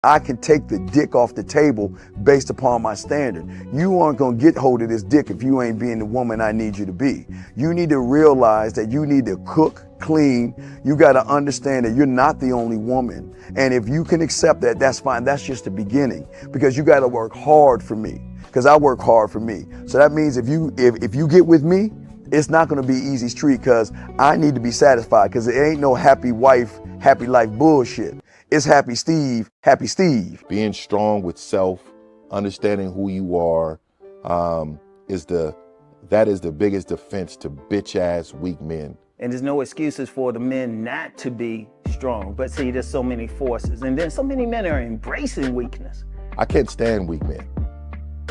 I can take the dick off the table based upon my standard. You aren't gonna get hold of this dick if you ain't being the woman I need you to be. You need to realize that you need to cook, clean. You gotta understand that you're not the only woman. And if you can accept that, that's fine. That's just the beginning, because you gotta work hard for me, because I work hard for me. So that means if you get with me, it's not gonna be easy street, because I need to be satisfied, because it ain't no happy wife, happy life bullshit. It's happy Steve, happy Steve. Being strong with self, understanding who you are, that is the biggest defense to bitch ass weak men. And there's no excuses for the men not to be strong. But see, there's so many forces, and then so many men are embracing weakness. I can't stand weak men.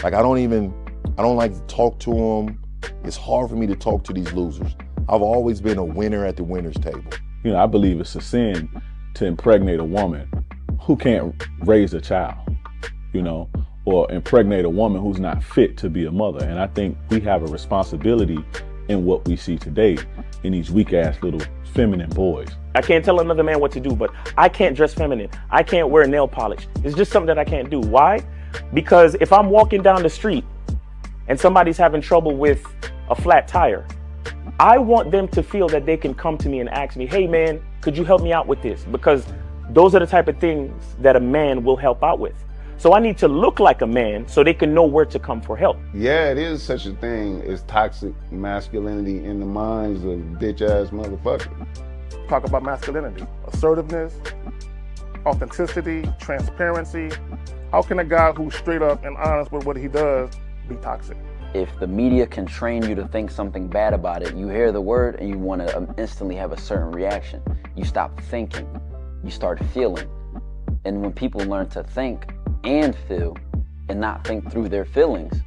Like I don't like to talk to them. It's hard for me to talk to these losers. I've always been a winner at the winner's table. You know, I believe it's a sin to impregnate a woman who can't raise a child, you know, or impregnate a woman who's not fit to be a mother. And I think we have a responsibility in what we see today in these weak ass little feminine boys. I can't tell another man what to do, but I can't dress feminine. I can't wear nail polish. It's just something that I can't do. Why? Because if I'm walking down the street and somebody's having trouble with a flat tire, I want them to feel that they can come to me and ask me, hey man, could you help me out with this? Because those are the type of things that a man will help out with. So I need to look like a man so they can know where to come for help. Yeah, it is such a thing as toxic masculinity in the minds of bitch ass motherfuckers. Talk about masculinity, assertiveness, authenticity, transparency. How can a guy who's straight up and honest with what he does be toxic? If the media can train you to think something bad about it, you hear the word and you want to instantly have a certain reaction. You stop thinking, you start feeling. And when people learn to think and feel and not think through their feelings,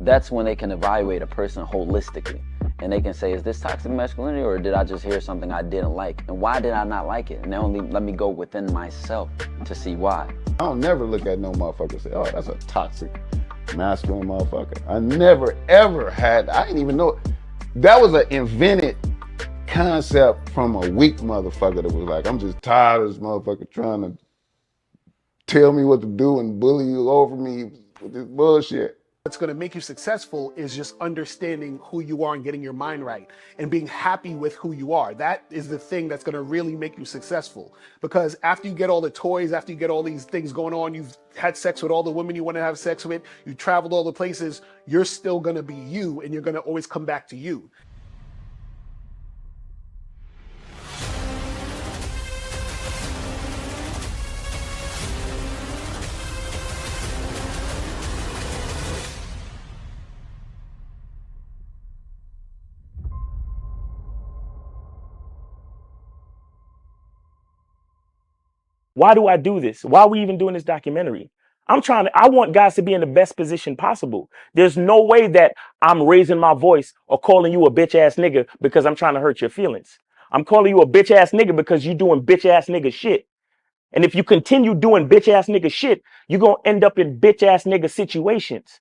that's when they can evaluate a person holistically. And they can say, is this toxic masculinity, or did I just hear something I didn't like? And why did I not like it? And only let me go within myself to see why. I don't never look at no motherfucker and say, oh, that's a toxic masculine motherfucker. I never ever had, I didn't even know. That was an invented concept from a weak motherfucker that was like, I'm just tired of this motherfucker trying to tell me what to do and bully you over me with this bullshit. What's going to make you successful is just understanding who you are and getting your mind right and being happy with who you are. That is the thing that's going to really make you successful. Because after you get all the toys, after you get all these things going on, you've had sex with all the women you want to have sex with, you traveled all the places, you're still going to be you, and you're going to always come back to you. Why do I do this? Why are we even doing this documentary? I want guys to be in the best position possible. There's no way that I'm raising my voice or calling you a bitch ass nigga because I'm trying to hurt your feelings. I'm calling you a bitch ass nigga because you're doing bitch ass nigga shit. And if you continue doing bitch ass nigga shit, you're going to end up in bitch ass nigga situations.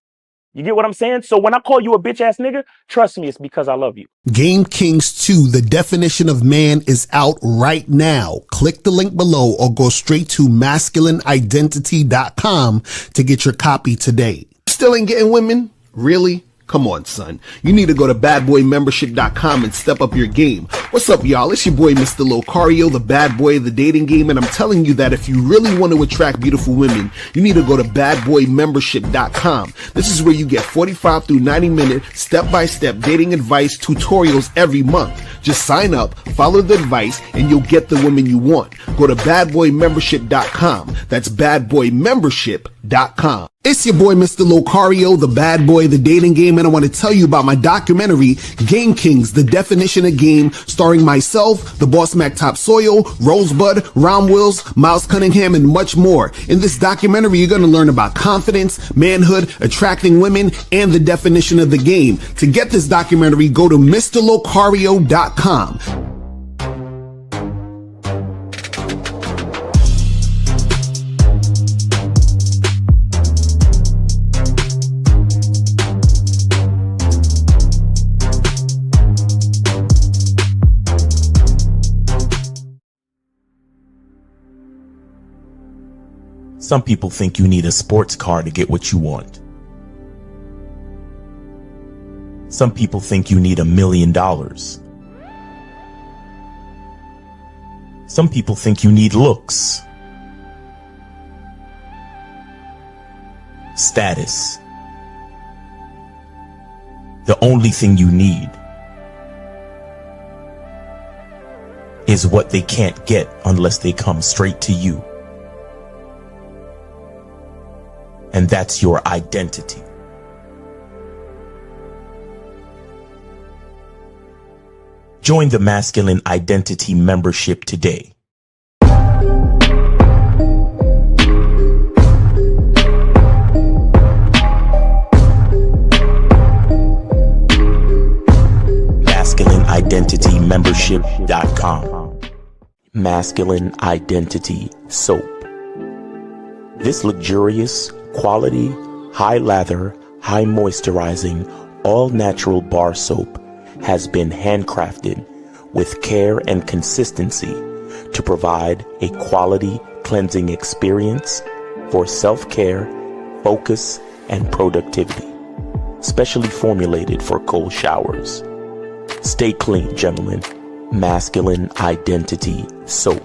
You get what I'm saying? So when I call you a bitch ass nigga, trust me, it's because I love you. Game Kings 2, the definition of man, is out right now. Click the link below or go straight to masculineidentity.com to get your copy today. Still ain't getting women? Really? Come on, son. You need to go to badboymembership.com and step up your game. What's up, y'all? It's your boy, Mr. Locario, the bad boy of the dating game, and I'm telling you that if you really want to attract beautiful women, you need to go to badboymembership.com. This is where you get 45 through 90-minute step-by-step dating advice tutorials every month. Just sign up, follow the advice, and you'll get the women you want. Go to badboymembership.com. That's badboymembership.com. It's your boy, Mr. Locario, the bad boy of the dating game, and I want to tell you about my documentary, Game Kings, the definition of game, starring myself, the Boss Mac Topsoil, Rosebud, Ron Wills, Miles Cunningham, and much more. In this documentary, you're going to learn about confidence, manhood, attracting women, and the definition of the game. To get this documentary, go to MrLocario.com. Some people think you need a sports car to get what you want. Some people think you need $1 million. Some people think you need looks, status. The only thing you need is what they can't get unless they come straight to you. And that's your identity. Join the Masculine Identity membership today. MasculineIdentityMembership.com. Masculine Identity Soap. This luxurious, quality, high lather, high moisturizing, all natural bar soap has been handcrafted with care and consistency to provide a quality cleansing experience for self-care, focus, and productivity. Specially formulated for cold showers. Stay clean, gentlemen. Masculine Identity Soap.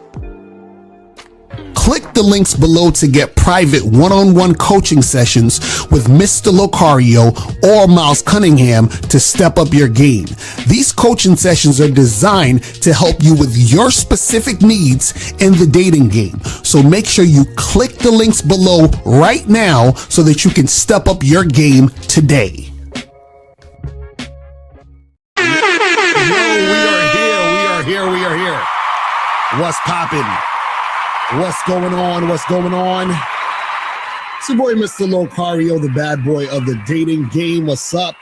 Click the links below to get private one-on-one coaching sessions with Mr. Locario or Miles Cunningham to step up your game. These coaching sessions are designed to help you with your specific needs in the dating game. So make sure you click the links below right now so that you can step up your game today. We are here. What's poppin'? What's going on? It's your boy, Mr. Locario, the bad boy of the dating game. What's up?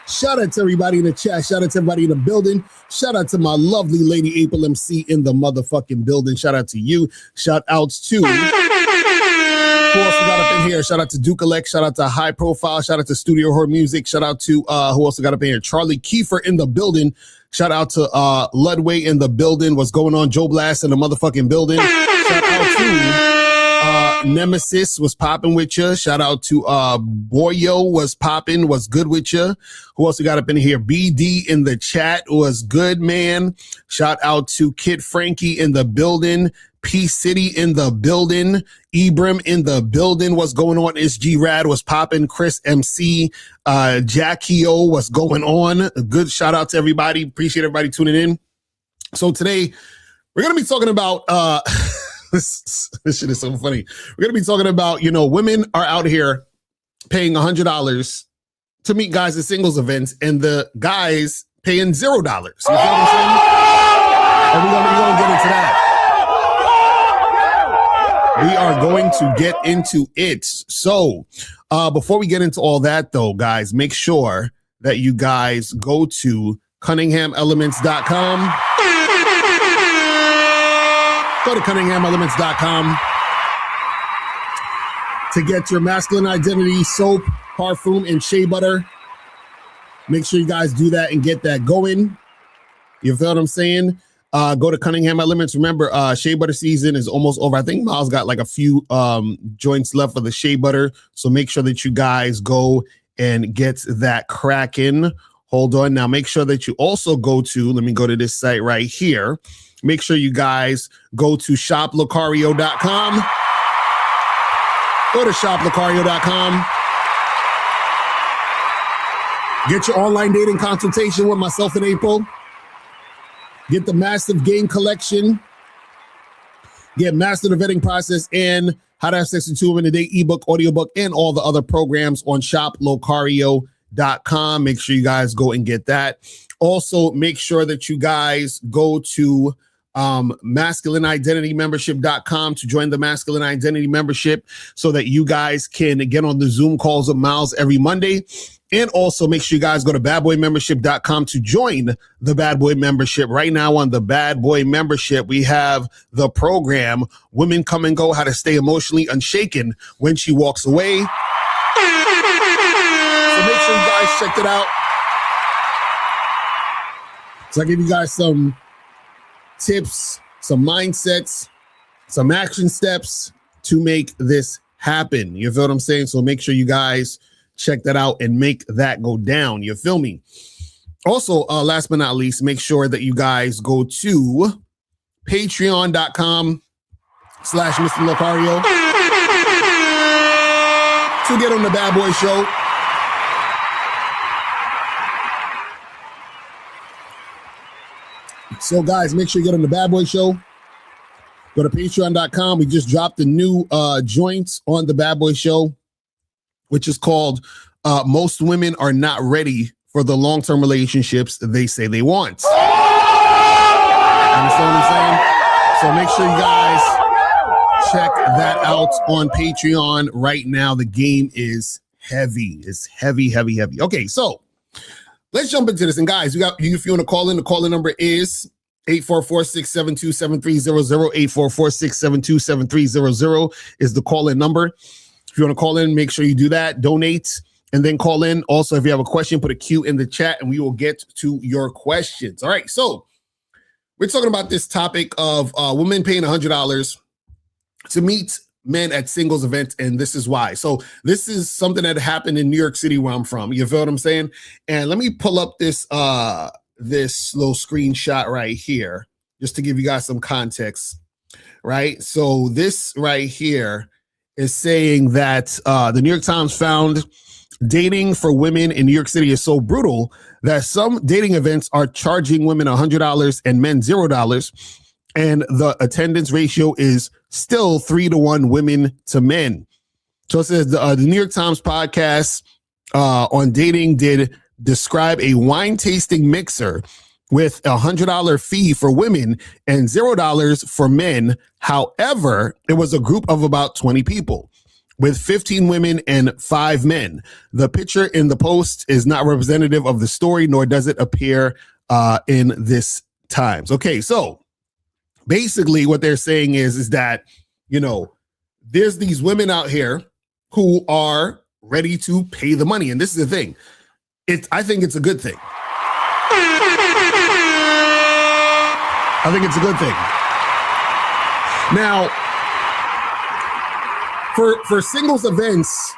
Shout out to everybody in the chat. Shout out to everybody in the building. Shout out to my lovely lady April MC in the motherfucking building. Shout out to you. Shout outs to... Who else we got up in here? Shout out to Duke Elect. Shout out to High Profile. Shout out to Studio Horror Music. Shout out to who else we got up in here? Charlie Kiefer in the building. Shout out to Ludway in the building. What's going on? Joe Blast in the motherfucking building. Shout out to Nemesis was popping with you. Shout out to Boyo was popping. Was good with you. Who else we got up in here? BD in the chat was good, man. Shout out to Kid Frankie in the building. P City in the building. Ibram in the building. What's going on? It's G Rad was popping. Chris MC, Jackie O, what's going on? A good shout out to everybody. Appreciate everybody tuning in. So today we're gonna be talking about this shit is so funny. We're gonna be talking about, women are out here paying $100 to meet guys at singles events, and the guys paying $0. You know what I'm saying? And we're gonna get into that. We are going to get into it. So before we get into all that, though, guys, make sure that you guys go to CunninghamElements.com. Go to CunninghamElements.com to get your masculine identity soap, parfum, and shea butter. Make sure you guys do that and get that going. You feel what I'm saying? Go to Cunningham Elements. Remember, shea butter season is almost over. I think Miles got like a few joints left for the shea butter. So make sure that you guys go and get that cracking. Hold on. Now, make sure that you also go to, let me go to this site right here. Make sure you guys go to shoplocario.com. Go to shoplocario.com. Get your online dating consultation with myself and April. Get the massive game collection. Get Master the Vetting Process and How to Have Sex with 2 Women a Day ebook, audiobook, and all the other programs on shoplocario.com. Make sure you guys go and get that. Also, make sure that you guys go to masculineidentitymembership.com to join the Masculine Identity Membership so that you guys can get on the Zoom calls with Miles every Monday. And also make sure you guys go to badboymembership.com to join the Bad Boy Membership. Right now on the Bad Boy Membership, we have the program, Women Come and Go, How to Stay Emotionally Unshaken When She Walks Away. So make sure you guys check it out. So I give you guys some tips, some mindsets, some action steps to make this happen. You feel what I'm saying? So make sure you guys check that out and make that go down. You feel me? Also, last but not least, make sure that you guys go to patreon.com/Mr. Locario to get on the Bad Boy Show. So, guys, make sure you get on the Bad Boy Show. Go to patreon.com. We just dropped a new joint on the Bad Boy Show, which is called Most Women Are Not Ready for the Long-Term Relationships They Say They Want. Understand what I'm saying? So make sure you guys check that out on Patreon right now. The game is heavy. It's heavy, heavy, heavy. Okay, so let's jump into this. And guys, if you want to call in, the call-in number is 844-672-7300. 844-672-7300 is the call-in number. If you want to call in, make sure you do that. Donate and then call in. Also, if you have a question, put a Q in the chat and we will get to your questions. All right, so we're talking about this topic of women paying $100 to meet men at singles events, and this is why. So this is something that happened in New York City where I'm from. You feel what I'm saying? And let me pull up this this little screenshot right here just to give you guys some context, right? So this right here is saying that the New York Times found dating for women in New York City is so brutal that some dating events are charging women $100 and men $0. And the attendance ratio is still 3-to-1 women to men. So it says the New York Times podcast on dating did describe a wine tasting mixer with $100 fee for women and $0 for men. However, it was a group of about 20 people with 15 women and 5 men. The picture in the post is not representative of the story, nor does it appear in this Times. Okay, so basically what they're saying is that, you know, there's these women out here who are ready to pay the money. And this is the thing. I think it's a good thing. I think it's a good thing. Now, for singles events,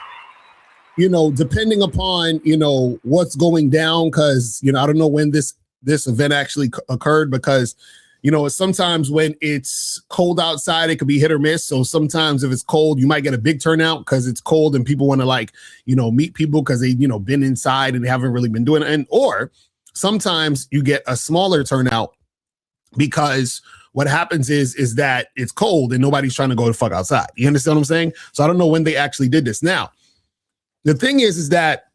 you know, depending upon, you know, what's going down, because, you know, I don't know when this event actually occurred, because, you know, sometimes when it's cold outside, it could be hit or miss. So sometimes if it's cold, you might get a big turnout because it's cold and people want to, like, you know, meet people because they, you know, been inside and they haven't really been doing it. And or sometimes you get a smaller turnout because what happens is that it's cold and nobody's trying to go the fuck outside. You understand what I'm saying? So I don't know when they actually did this. Now, the thing is that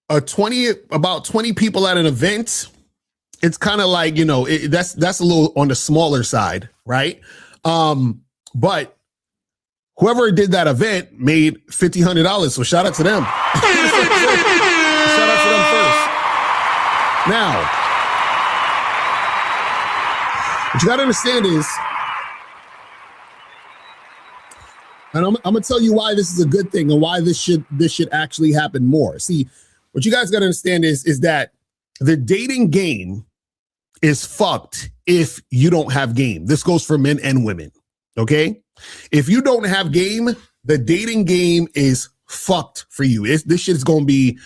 about 20 people at an event, it's kind of like, you know, that's a little on the smaller side, right? But whoever did that event made $1,500. So shout out to them. Shout out to them first. Now, what you got to understand is, and I'm going to tell you why this is a good thing and why this should actually happen more. See, what you guys got to understand is that the dating game is fucked if you don't have game. This goes for men and women, okay? If you don't have game, the dating game is fucked for you. This shit's going to be,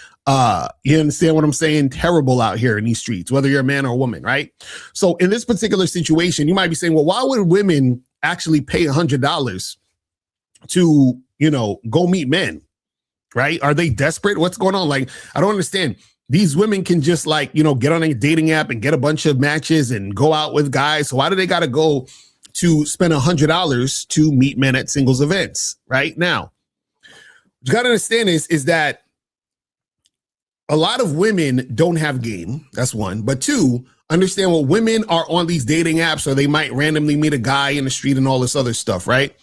you understand what I'm saying, terrible out here in these streets, whether you're a man or a woman, right? So in this particular situation, you might be saying, well, why would women actually pay $100 to, you know, go meet men, right? Are they desperate? What's going on? Like, I don't understand. These women can just, like, you know, get on a dating app and get a bunch of matches and go out with guys. So why do they got to go to spend $100 to meet men at singles events right now? What you got to understand is that a lot of women don't have game. That's one. But two, understand what women are on these dating apps, or they might randomly meet a guy in the street and all this other stuff, right?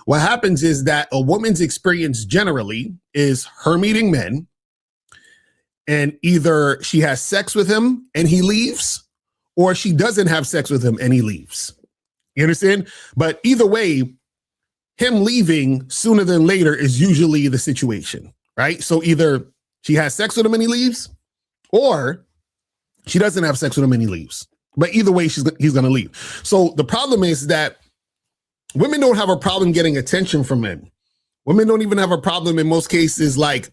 What happens is that a woman's experience generally is her meeting men, and either she has sex with him and he leaves, or she doesn't have sex with him and he leaves. You understand? But either way, him leaving sooner than later is usually the situation, right? So either she has sex with him and he leaves, or she doesn't have sex with him and he leaves. But either way, he's going to leave. So the problem is that women don't have a problem getting attention from men. Women don't even have a problem in most cases like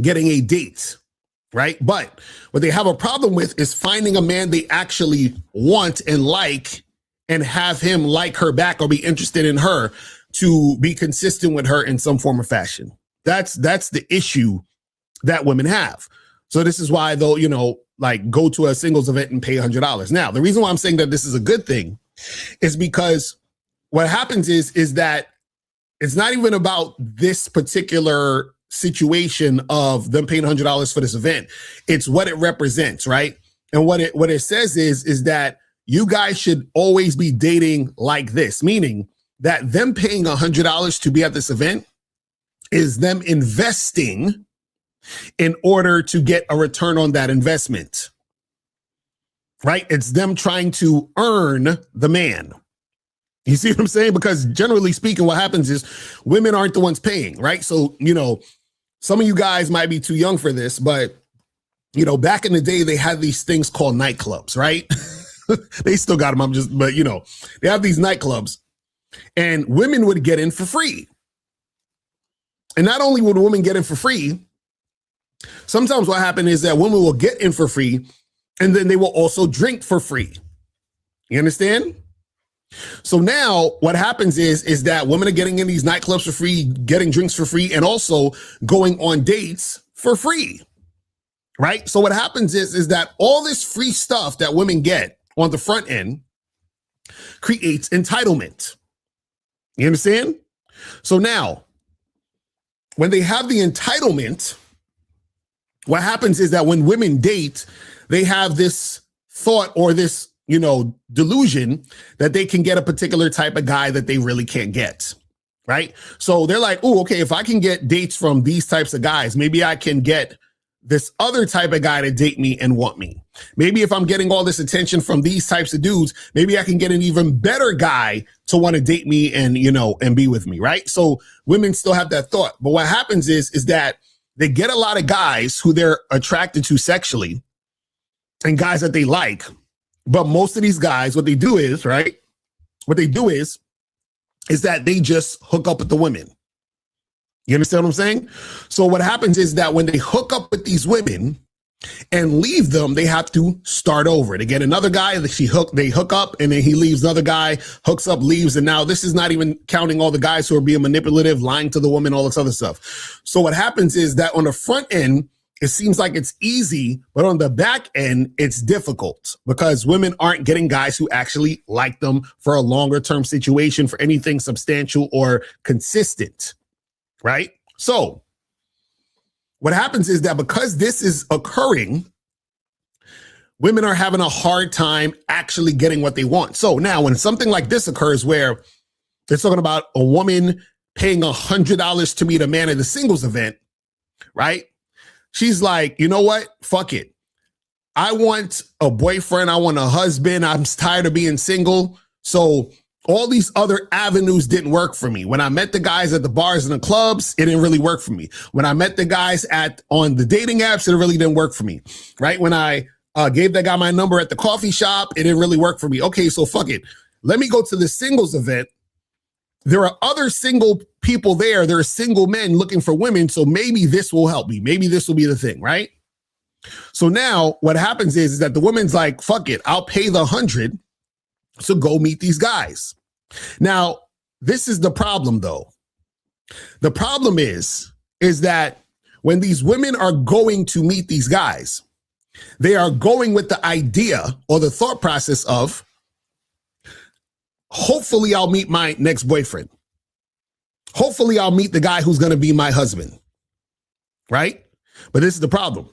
getting a date, right? But what they have a problem with is finding a man they actually want and like and have him like her back or be interested in her to be consistent with her in some form or fashion. That's the issue that women have. So this is why they'll, like go to a singles event and pay $100. Now, the reason why I'm saying that this is a good thing is because what happens is that it's not even about this particular situation of them paying $100 for this event. It's what it represents, right? And what it says is that you guys should always be dating like this, meaning that them paying $100 to be at this event is them investing in order to get a return on that investment, right? It's them trying to earn the man. You see what I'm saying? Because generally speaking, what happens is women aren't the ones paying, right? So, some of you guys might be too young for this, but, back in the day, they had these things called nightclubs, right? They still got them. They have these nightclubs and women would get in for free. And not only would women get in for free, sometimes what happened is that women will get in for free and then they will also drink for free. You understand? So now what happens is that women are getting in these nightclubs for free, getting drinks for free, and also going on dates for free, right? So what happens is that all this free stuff that women get on the front end creates entitlement. You understand? So now, when they have the entitlement, what happens is that when women date, they have this thought or this delusion that they can get a particular type of guy that they really can't get, right? So they're like, oh, okay, if I can get dates from these types of guys, maybe I can get this other type of guy to date me and want me. Maybe if I'm getting all this attention from these types of dudes, maybe I can get an even better guy to want to date me and, and be with me, right? So women still have that thought. But what happens is that they get a lot of guys who they're attracted to sexually and guys that they like. But most of these guys, what they do is that they just hook up with the women. You understand what I'm saying? So what happens is that when they hook up with these women and leave them, they have to start over. They get another guy that they hook up and then he leaves, another guy hooks up, leaves. And now this is not even counting all the guys who are being manipulative, lying to the woman, all this other stuff. So what happens is that on the front end, it seems like it's easy, but on the back end, it's difficult because women aren't getting guys who actually like them for a longer term situation, for anything substantial or consistent, right? So what happens is that because this is occurring, women are having a hard time actually getting what they want. So now when something like this occurs where they're talking about a woman paying $100 to meet a man at a singles event, right? She's like, you know what? Fuck it. I want a boyfriend. I want a husband. I'm tired of being single. So all these other avenues didn't work for me. When I met the guys at the bars and the clubs, it didn't really work for me. When I met the guys on the dating apps, it really didn't work for me, right? When I gave that guy my number at the coffee shop, it didn't really work for me. Okay, so fuck it. Let me go to the singles event. There are other single people there. There are single men looking for women. So maybe this will help me. Maybe this will be the thing, right? So now what happens is that the woman's like, fuck it. I'll pay the 100 to go meet these guys. Now, this is the problem though. The problem is that when these women are going to meet these guys, they are going with the idea or the thought process of, hopefully I'll meet my next boyfriend. Hopefully I'll meet the guy who's going to be my husband, right? But this is the problem.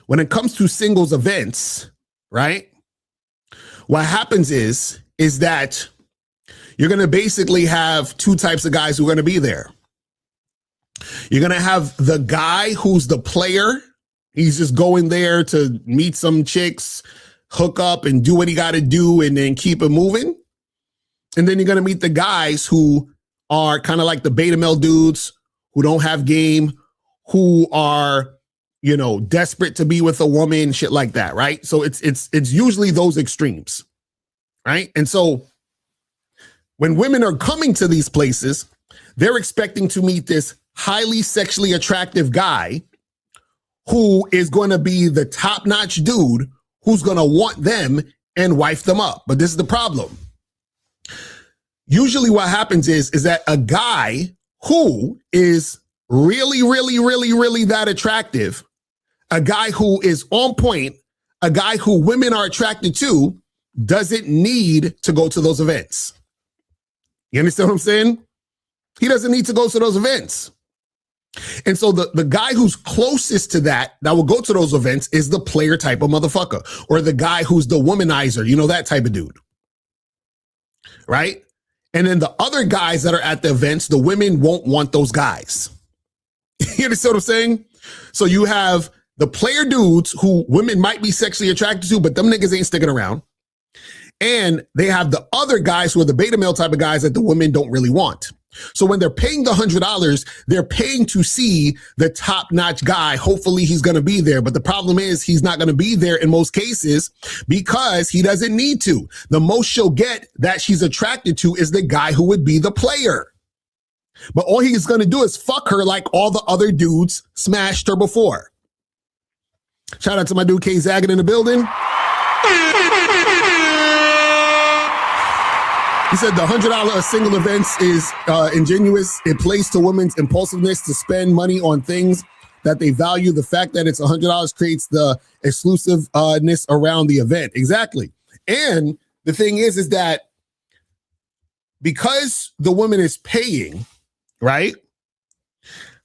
When it comes to singles events, right? What happens is that you're going to basically have two types of guys who are going to be there. You're going to have the guy who's the player. He's just going there to meet some chicks, hook up and do what he got to do and then keep it moving. And then you're going to meet the guys who are kind of like the beta male dudes who don't have game, who are, desperate to be with a woman, shit like that, right? So it's usually those extremes, right? And so When women are coming to these places, they're expecting to meet this highly sexually attractive guy who is going to be the top-notch dude who's going to want them and wife them up. But this is the problem. Usually what happens is that a guy who is really, really, really, really that attractive, a guy who is on point, a guy who women are attracted to, doesn't need to go to those events. You understand what I'm saying? He doesn't need to go to those events. And so the guy who's closest to that will go to those events is the player type of motherfucker, or the guy who's the womanizer, you know, that type of dude. Right? And then the other guys that are at the events, the women won't want those guys. You understand what I'm saying? So you have the player dudes who women might be sexually attracted to, but them niggas ain't sticking around. And they have the other guys who are the beta male type of guys that the women don't really want. So when they're paying the $100, they're paying to see the top-notch guy. Hopefully he's going to be there. But the problem is he's not going to be there in most cases because he doesn't need to. The most she'll get that she's attracted to is the guy who would be the player. But all he's going to do is fuck her like all the other dudes smashed her before. Shout out to my dude K Zaggett in the building. He said the $100 a single events is ingenuous. It plays to women's impulsiveness to spend money on things that they value. The fact that it's $100 creates the exclusiveness around the event. Exactly. And the thing is that because the woman is paying, right,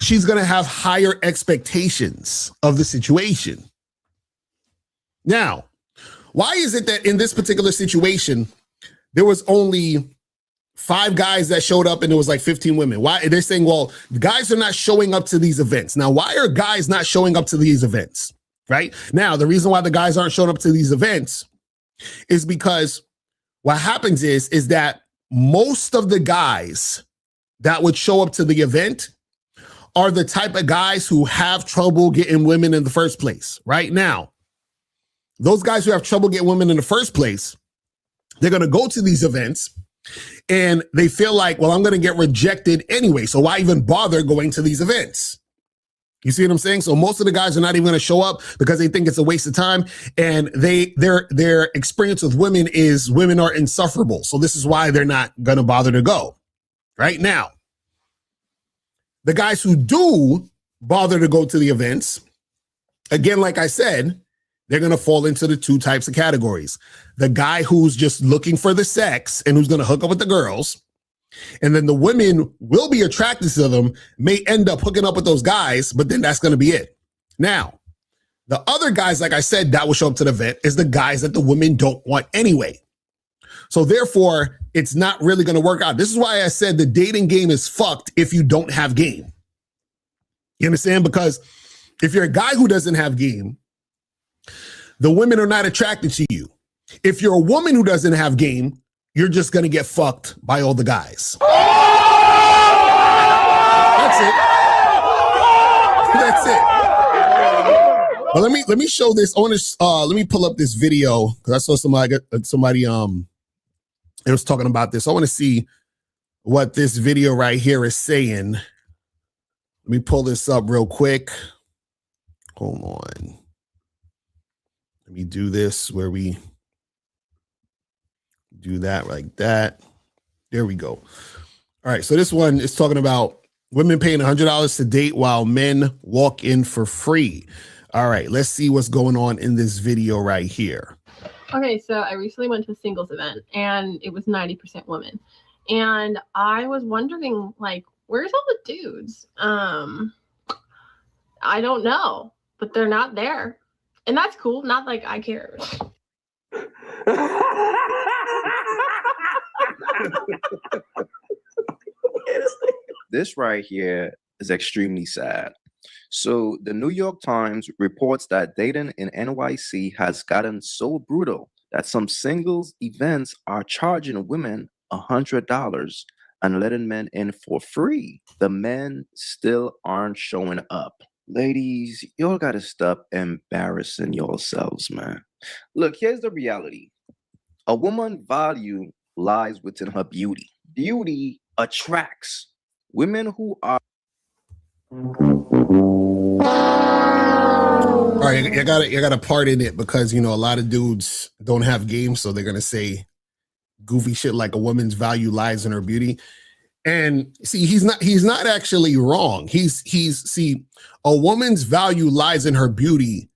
she's going to have higher expectations of the situation. Now, why is it that in this particular situation, there was only 5 guys that showed up and there was like 15 women? Why? They're saying, well, guys are not showing up to these events. Now, why are guys not showing up to these events? Right? Now, the reason why the guys aren't showing up to these events is because what happens is that most of the guys that would show up to the event are the type of guys who have trouble getting women in the first place. Right now, those guys who have trouble getting women in the first place, they're going to go to these events and they feel like, well, I'm going to get rejected anyway. So why even bother going to these events? You see what I'm saying? So most of the guys are not even going to show up because they think it's a waste of time. And their experience with women is women are insufferable. So this is why they're not going to bother to go. Right now, the guys who do bother to go to the events, again, like I said, they're going to fall into the 2 types of categories. The guy who's just looking for the sex and who's going to hook up with the girls. And then the women will be attracted to them, may end up hooking up with those guys, but then that's going to be it. Now, the other guys, like I said, that will show up to the event is the guys that the women don't want anyway. So therefore, it's not really going to work out. This is why I said the dating game is fucked if you don't have game. You understand? Because if you're a guy who doesn't have game, the women are not attracted to you. If you're a woman who doesn't have game, you're just going to get fucked by all the guys. That's it. That's it. Well, let me show this. I want to let me pull up this video because I saw somebody it was talking about this. I want to see what this video right here is saying. Let me pull this up real quick. Hold on. Let me do this where we do that like that. There we go. All right. So this one is talking about women paying $100 to date while men walk in for free. All right. Let's see what's going on in this video right here. Okay. So I recently went to a singles event and it was 90% women. And I was wondering, like, where's all the dudes? I don't know, but they're not there. And that's cool. Not like I care. This right here is extremely sad. So the New York Times reports that dating in NYC has gotten so brutal that some singles events are charging women $100 and letting men in for free. The men still aren't showing up. Ladies, y'all gotta stop embarrassing yourselves, man. Look, here's the reality. A woman's value lies within her beauty. beauty attracts. Women who are All right, you got a part in it because a lot of dudes don't have game, so they're gonna say goofy shit like a woman's value lies in her beauty. And see, he's not actually wrong. See, a woman's value lies in her beauty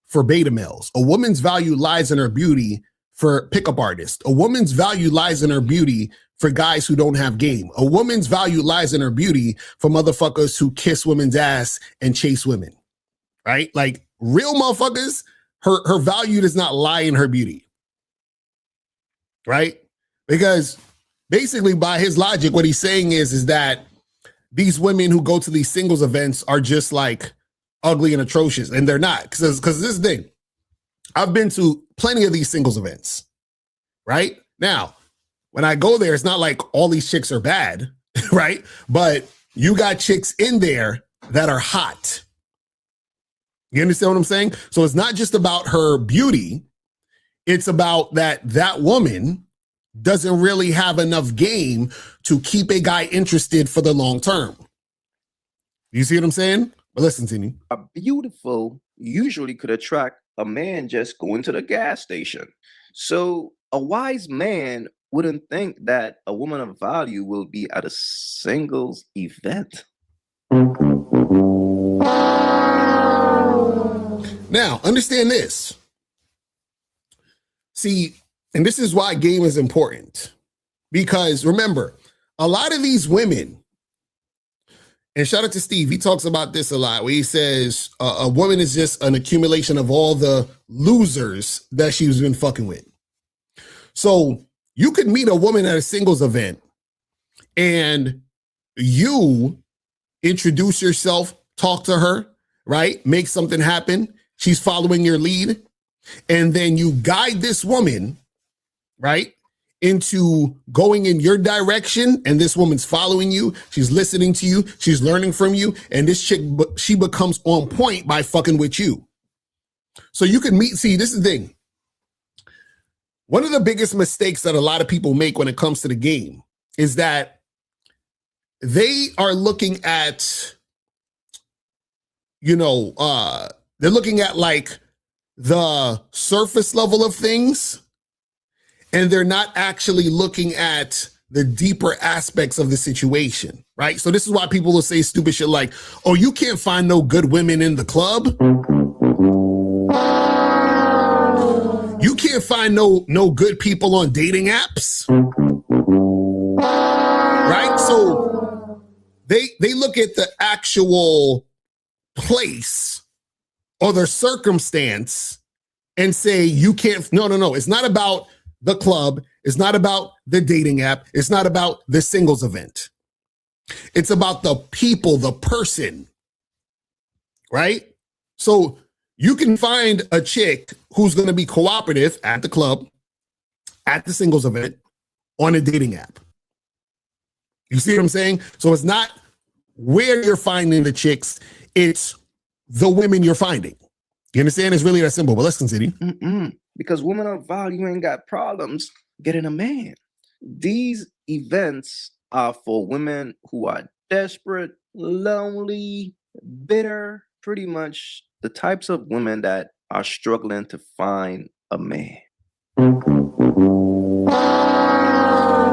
for beta males. A woman's value lies in her beauty for pickup artists. A woman's value lies in her beauty for guys who don't have game. A woman's value lies in her beauty for motherfuckers who kiss women's ass and chase women. Right? Like real motherfuckers, her value does not lie in her beauty. Right? Because basically by his logic, what he's saying is that these women who go to these singles events are just like ugly and atrocious, and they're not. Because this thing, I've been to plenty of these singles events, right? Now, when I go there, it's not like all these chicks are bad, right? But you got chicks in there that are hot. You understand what I'm saying? So it's not just about her beauty. It's about that woman doesn't really have enough game to keep a guy interested for the long term. You see what I'm saying? But let's continue. A beautiful usually could attract a man just going to the gas station. So a wise man wouldn't think that a woman of value will be at a singles event. Now, understand this. See, and this is why game is important. Because remember, a lot of these women, and shout out to Steve, he talks about this a lot, where he says a woman is just an accumulation of all the losers that she's been fucking with. So you could meet a woman at a singles event and you introduce yourself, talk to her, right? Make something happen. She's following your lead. And then you guide this woman, right, into going in your direction, and this woman's following you. She's listening to you. She's learning from you. And this chick, she becomes on point by fucking with you. So you can meet, see, this is the thing. One of the biggest mistakes that a lot of people make when it comes to the game is that they are looking at, they're looking at like the surface level of things, and they're not actually looking at the deeper aspects of the situation, right? So this is why people will say stupid shit like, oh, you can't find no good women in the club. You can't find no good people on dating apps. Right? So they look at the actual place or the circumstance and say, you can't, no. It's not about the club. It's not about the dating app. It's not about the singles event. It's about the people, the person, right? So you can find a chick who's going to be cooperative at the club, at the singles event, on a dating app. You see what I'm saying? So it's not where you're finding the chicks, it's the women you're finding. You understand? It's really that simple, but let's continue. Because women of value ain't got problems getting a man. These events are for women who are desperate, lonely, bitter, pretty much the types of women that are struggling to find a man.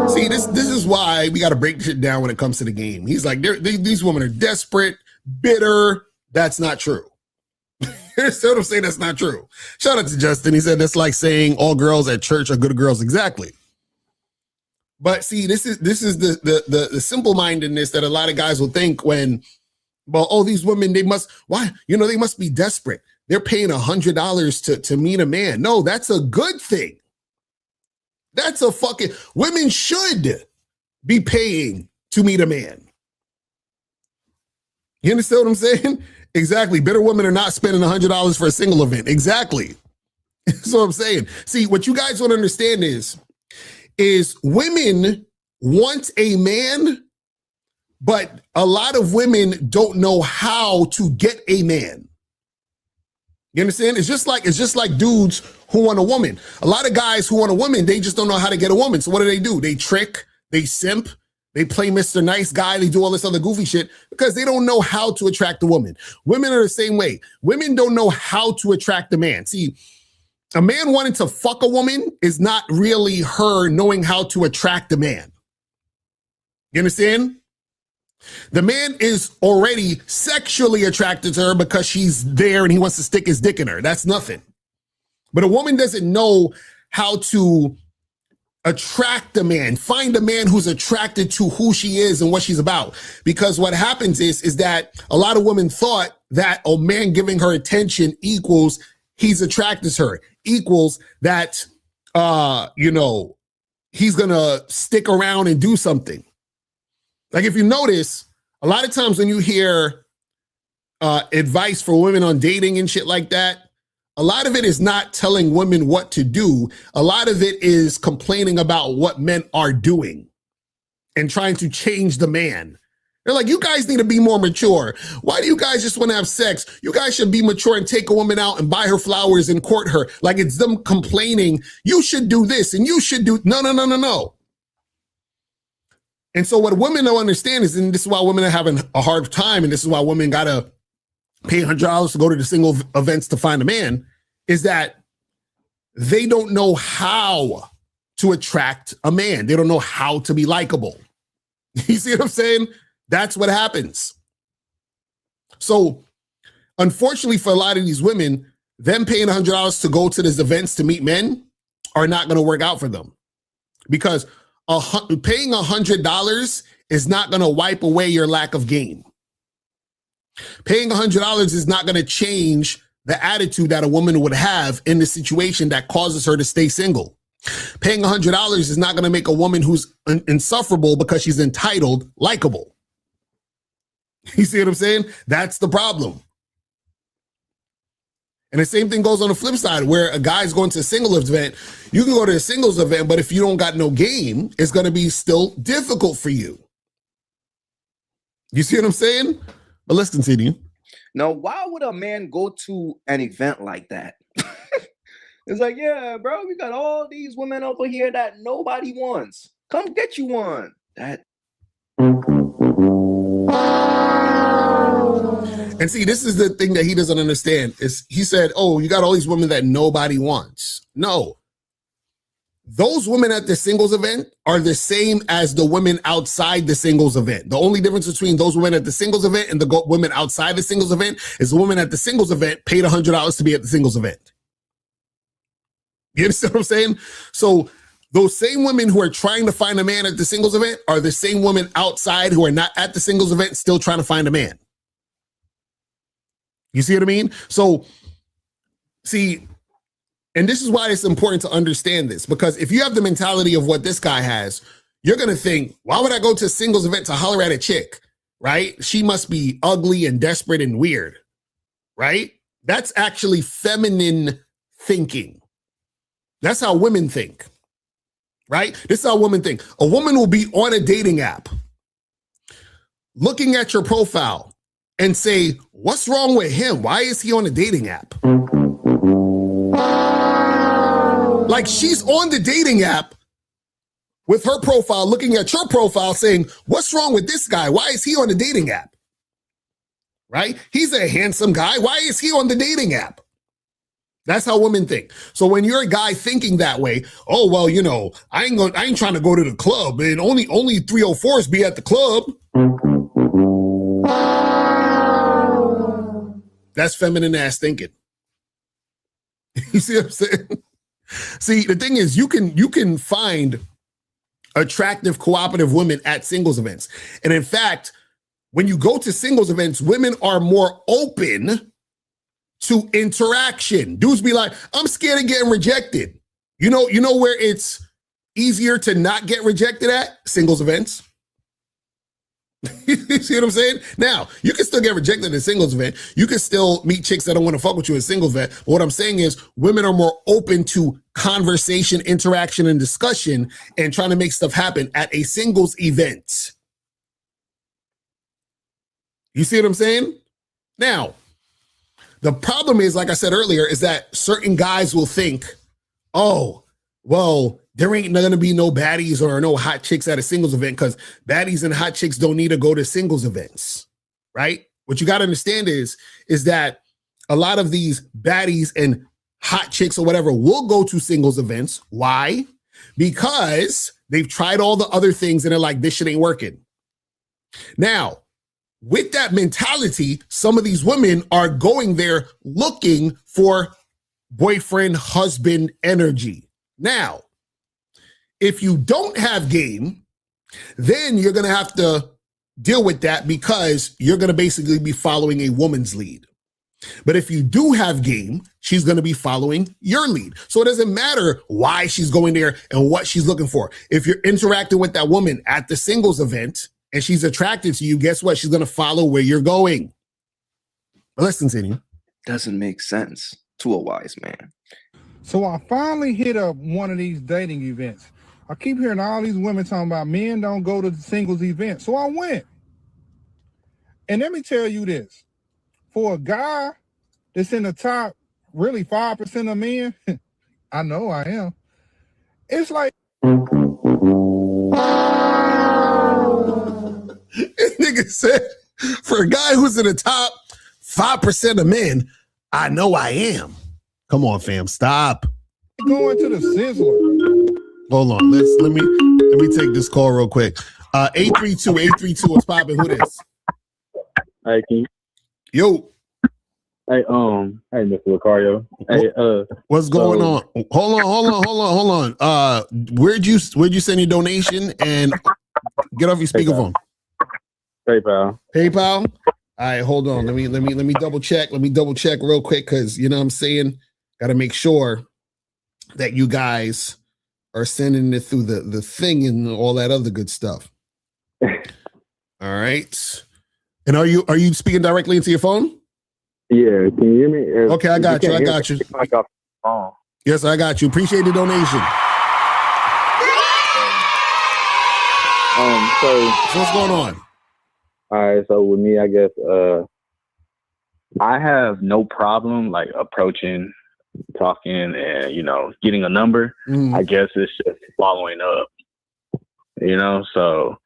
See, this is why we got to break shit down when it comes to the game. He's like, these women are desperate, bitter. That's not true. So I'm saying that's not true. Shout out to Justin. He said that's like saying all girls at church are good girls. Exactly. But see, this is the simple-mindedness that a lot of guys will think when, well, oh, these women, they must be desperate. They're paying $100 to meet a man. No, that's a good thing. That's a fucking, women should be paying to meet a man. You understand what I'm saying? Exactly. Bitter women are not spending $100 for a single event. Exactly. That's what I'm saying. See, what you guys don't understand is women want a man, but a lot of women don't know how to get a man. You understand? It's just like dudes who want a woman. A lot of guys who want a woman, they just don't know how to get a woman. So what do? They trick, they simp, they play Mr. Nice Guy, they do all this other goofy shit because they don't know how to attract a woman. Women are the same way. Women don't know how to attract a man. See, a man wanting to fuck a woman is not really her knowing how to attract a man. You understand? The man is already sexually attracted to her because she's there and he wants to stick his dick in her. That's nothing. But a woman doesn't know how to attract a man, find a man who's attracted to who she is and what she's about. Because what happens is that a lot of women thought that a man giving her attention equals he's attracted to her, equals that, he's going to stick around and do something. Like if you notice, a lot of times when you hear advice for women on dating and shit like that, a lot of it is not telling women what to do. A lot of it is complaining about what men are doing and trying to change the man. They're like, you guys need to be more mature. Why do you guys just want to have sex? You guys should be mature and take a woman out and buy her flowers and court her. Like it's them complaining, you should do this and you should do, no. And so what women don't understand is, and this is why women are having a hard time, and this is why women got to pay $100 to go to the single events to find a man, is that they don't know how to attract a man. They don't know how to be likable. You see what I'm saying? That's what happens. So unfortunately for a lot of these women, them paying $100 to go to these events to meet men are not going to work out for them, because paying $100 is not going to wipe away your lack of game. Paying $100 is not going to change the attitude that a woman would have in the situation that causes her to stay single. Paying $100 is not going to make a woman who's insufferable because she's entitled likable. You see what I'm saying? That's the problem. And the same thing goes on the flip side, where a guy's going to a singles event. You can go to a singles event, but if you don't got no game, it's going to be still difficult for you. You see what I'm saying? But let's continue. Now, why would a man go to an event like that? It's like, yeah, bro, we got all these women over here that nobody wants. Come get you one. And see, this is the thing that he doesn't understand. Is he said, oh, you got all these women that nobody wants. No. Those women at the singles event are the same as the women outside the singles event. The only difference between those women at the singles event and the women outside the singles event is the women at the singles event paid $100 to be at the singles event. You understand what I'm saying? So those same women who are trying to find a man at the singles event are the same women outside who are not at the singles event still trying to find a man. You see what I mean? So, see, and this is why it's important to understand this, because if you have the mentality of what this guy has, you're going to think, why would I go to a singles event to holler at a chick, right? She must be ugly and desperate and weird, right? That's actually feminine thinking. That's how women think, right? This is how women think. A woman will be on a dating app, looking at your profile and say, what's wrong with him? Why is he on a dating app? Like she's on the dating app with her profile, looking at your profile saying, what's wrong with this guy? Why is he on the dating app? Right? He's a handsome guy. Why is he on the dating app? That's how women think. So when you're a guy thinking that way, oh, well, you know, I ain't trying to go to the club, and only 304s be at the club. That's feminine ass thinking. You see what I'm saying? See, the thing is, you can find attractive, cooperative women at singles events. And in fact, when you go to singles events, women are more open to interaction. Dudes be like, I'm scared of getting rejected. You know where it's easier to not get rejected at? Singles events. You see what I'm saying? Now, you can still get rejected at a singles event. You can still meet chicks that don't want to fuck with you at a singles event. But what I'm saying is women are more open to conversation, interaction, and discussion and trying to make stuff happen at a singles event. You see what I'm saying? Now, the problem is, like I said earlier, is that certain guys will think, oh, well, there ain't gonna be no baddies or no hot chicks at a singles event because baddies and hot chicks don't need to go to singles events, right? What you got to understand is that a lot of these baddies and hot chicks or whatever will go to singles events. Why? Because they've tried all the other things and they're like, this shit ain't working. Now, with that mentality, some of these women are going there looking for boyfriend, husband energy. Now, if you don't have game, then you're going to have to deal with that because you're going to basically be following a woman's lead. But if you do have game, she's going to be following your lead. So it doesn't matter why she's going there and what she's looking for. If you're interacting with that woman at the singles event and she's attracted to you, guess what? She's going to follow where you're going. But let's continue. Doesn't make sense to a wise man. So I finally hit up one of these dating events. I keep hearing all these women talking about men don't go to the singles event. So I went. And let me tell you this. For a guy that's in the top, really 5% of men, I know I am. It's like... This nigga said, for a guy who's in the top 5% of men, I know I am. Come on, fam, stop. Going to the Sizzler. Hold on, let me take this call real quick. 832, what's poppin'? Who this? Hey, King. Yo. Hey, Mr. Locario. Hey, what's going on? Hold on. Where'd you send your donation? And get off your speakerphone. PayPal. All right, hold on. Let me double check. Let me double check real quick because you know what I'm saying. Got to make sure that you guys are sending it through the thing and all that other good stuff. All right. And are you speaking directly into your phone? Yeah. Can you hear me? Okay, I got you. Yes, I got you. Appreciate the donation. So what's going on? All right. So with me, I guess I have no problem like approaching, talking, and getting a number. I guess it's just following up. So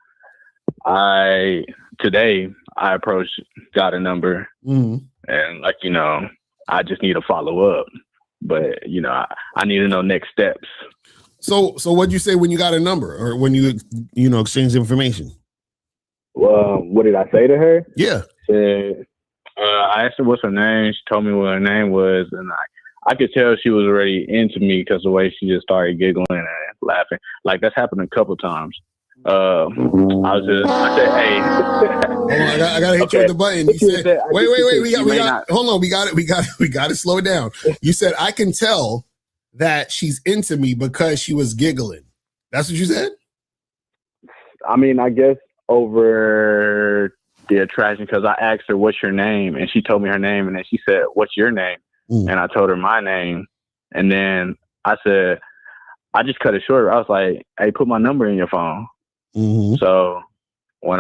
today I approached, got a number, and I just need to follow up. But I need to know next steps. So what'd you say when you got a number or when you exchanged information? What did I say to her? Yeah. I asked her what's her name. She told me what her name was, and I could tell she was already into me because the way she just started giggling and laughing. Like that's happened a couple times. I said, hey. Hold on, I gotta hit you with the button. You said, wait. We got to slow it down. You said I can tell that she's into me because she was giggling. That's what you said? I mean, I guess over the attraction, because I asked her, what's your name? And she told me her name, and then she said, what's your name? And I told her my name. And then I said, I just cut it short. I was like, hey, put my number in your phone. So when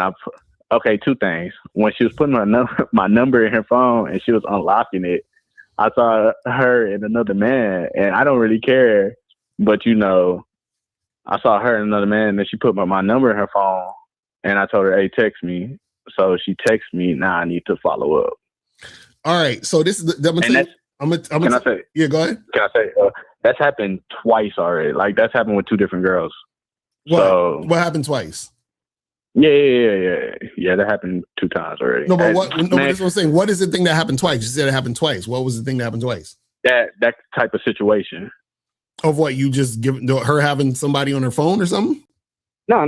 two things. When she was putting my number in her phone and she was unlocking it, I saw her and another man, and I don't really care, but I saw her and another man, and then she put my number in her phone, and I told her, hey, text me. So she texted me. Now I need to follow up. All right. So this is Can I say? Yeah, go ahead. Can I say that's happened twice already? Like that's happened with two different girls. What happened twice? Yeah. That happened 2 times already. No, but that's what I'm saying. What is the thing that happened twice? You said it happened twice. What was the thing that happened twice? That type of situation. Of what? You just give her having somebody on her phone or something? No.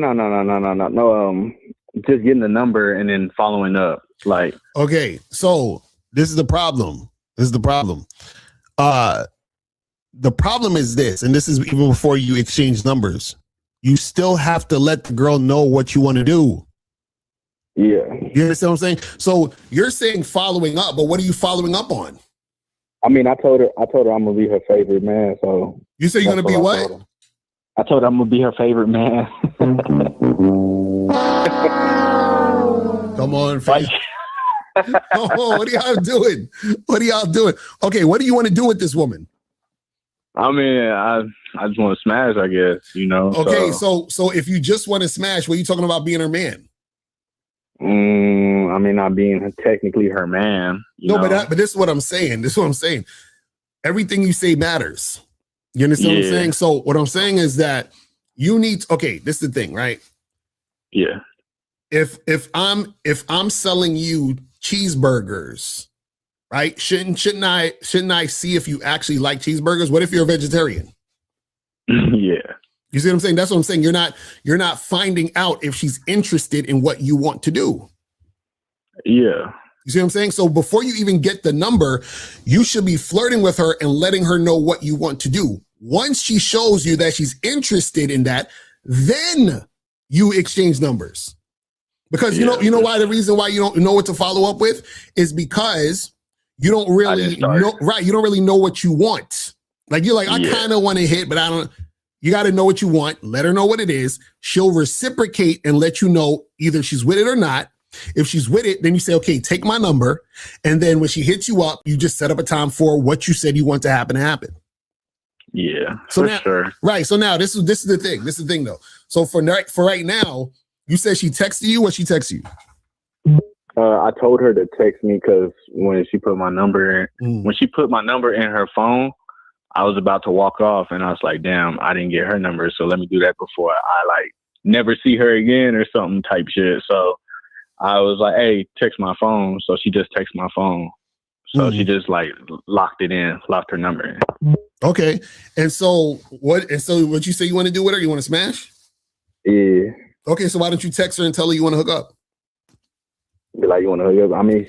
Just getting the number and then following up. Like, okay, so this is the problem. The problem is this, and this is even before you exchange numbers. You still have to let the girl know what you want to do. Yeah. You understand what I'm saying? So you're saying following up, but what are you following up on? I mean, I told her I'm gonna be her favorite man. So you say you're gonna be what? I told her I'm gonna be her favorite man. Come on, fam. Oh, what are y'all doing? Okay, what do you want to do with this woman? I mean, I just want to smash, I guess, you know. Okay, so if you just want to smash, what are you talking about being her man? I mean, not being technically her man. No, but this is what I'm saying. This is what I'm saying. Everything you say matters. You understand what I'm saying? So what I'm saying is that you need. Okay, this is the thing, right? Yeah. If I'm selling you cheeseburgers, right? Shouldn't I see if you actually like cheeseburgers? What if you're a vegetarian? Yeah. You see what I'm saying? That's what I'm saying. You're not finding out if she's interested in what you want to do. Yeah. You see what I'm saying? So before you even get the number, you should be flirting with her and letting her know what you want to do. Once she shows you that she's interested in that, then you exchange numbers. Because you know why the reason why you don't know what to follow up with is because you don't really know, right? You don't really know what you want. Like you're like, I kind of want to hit, but I don't. You got to know what you want. Let her know what it is. She'll reciprocate and let you know either she's with it or not. If she's with it, then you say, okay, take my number. And then when she hits you up, you just set up a time for what you said you want to happen. Yeah, so for now, sure. Right. So now this is the thing. This is the thing though. So for right now, you said she texted you. What she texted you? I told her to text me because when she put my number in her phone, I was about to walk off and I was like, damn, I didn't get her number. So let me do that before I like never see her again or something type shit. So I was like, hey, text my phone. So she just texted my phone. So she just like locked her number in. Okay. And so what you say you want to do with her? You want to smash? Yeah. Okay. So why don't you text her and tell her you want to hook up? Be like, you want to hook up? I mean,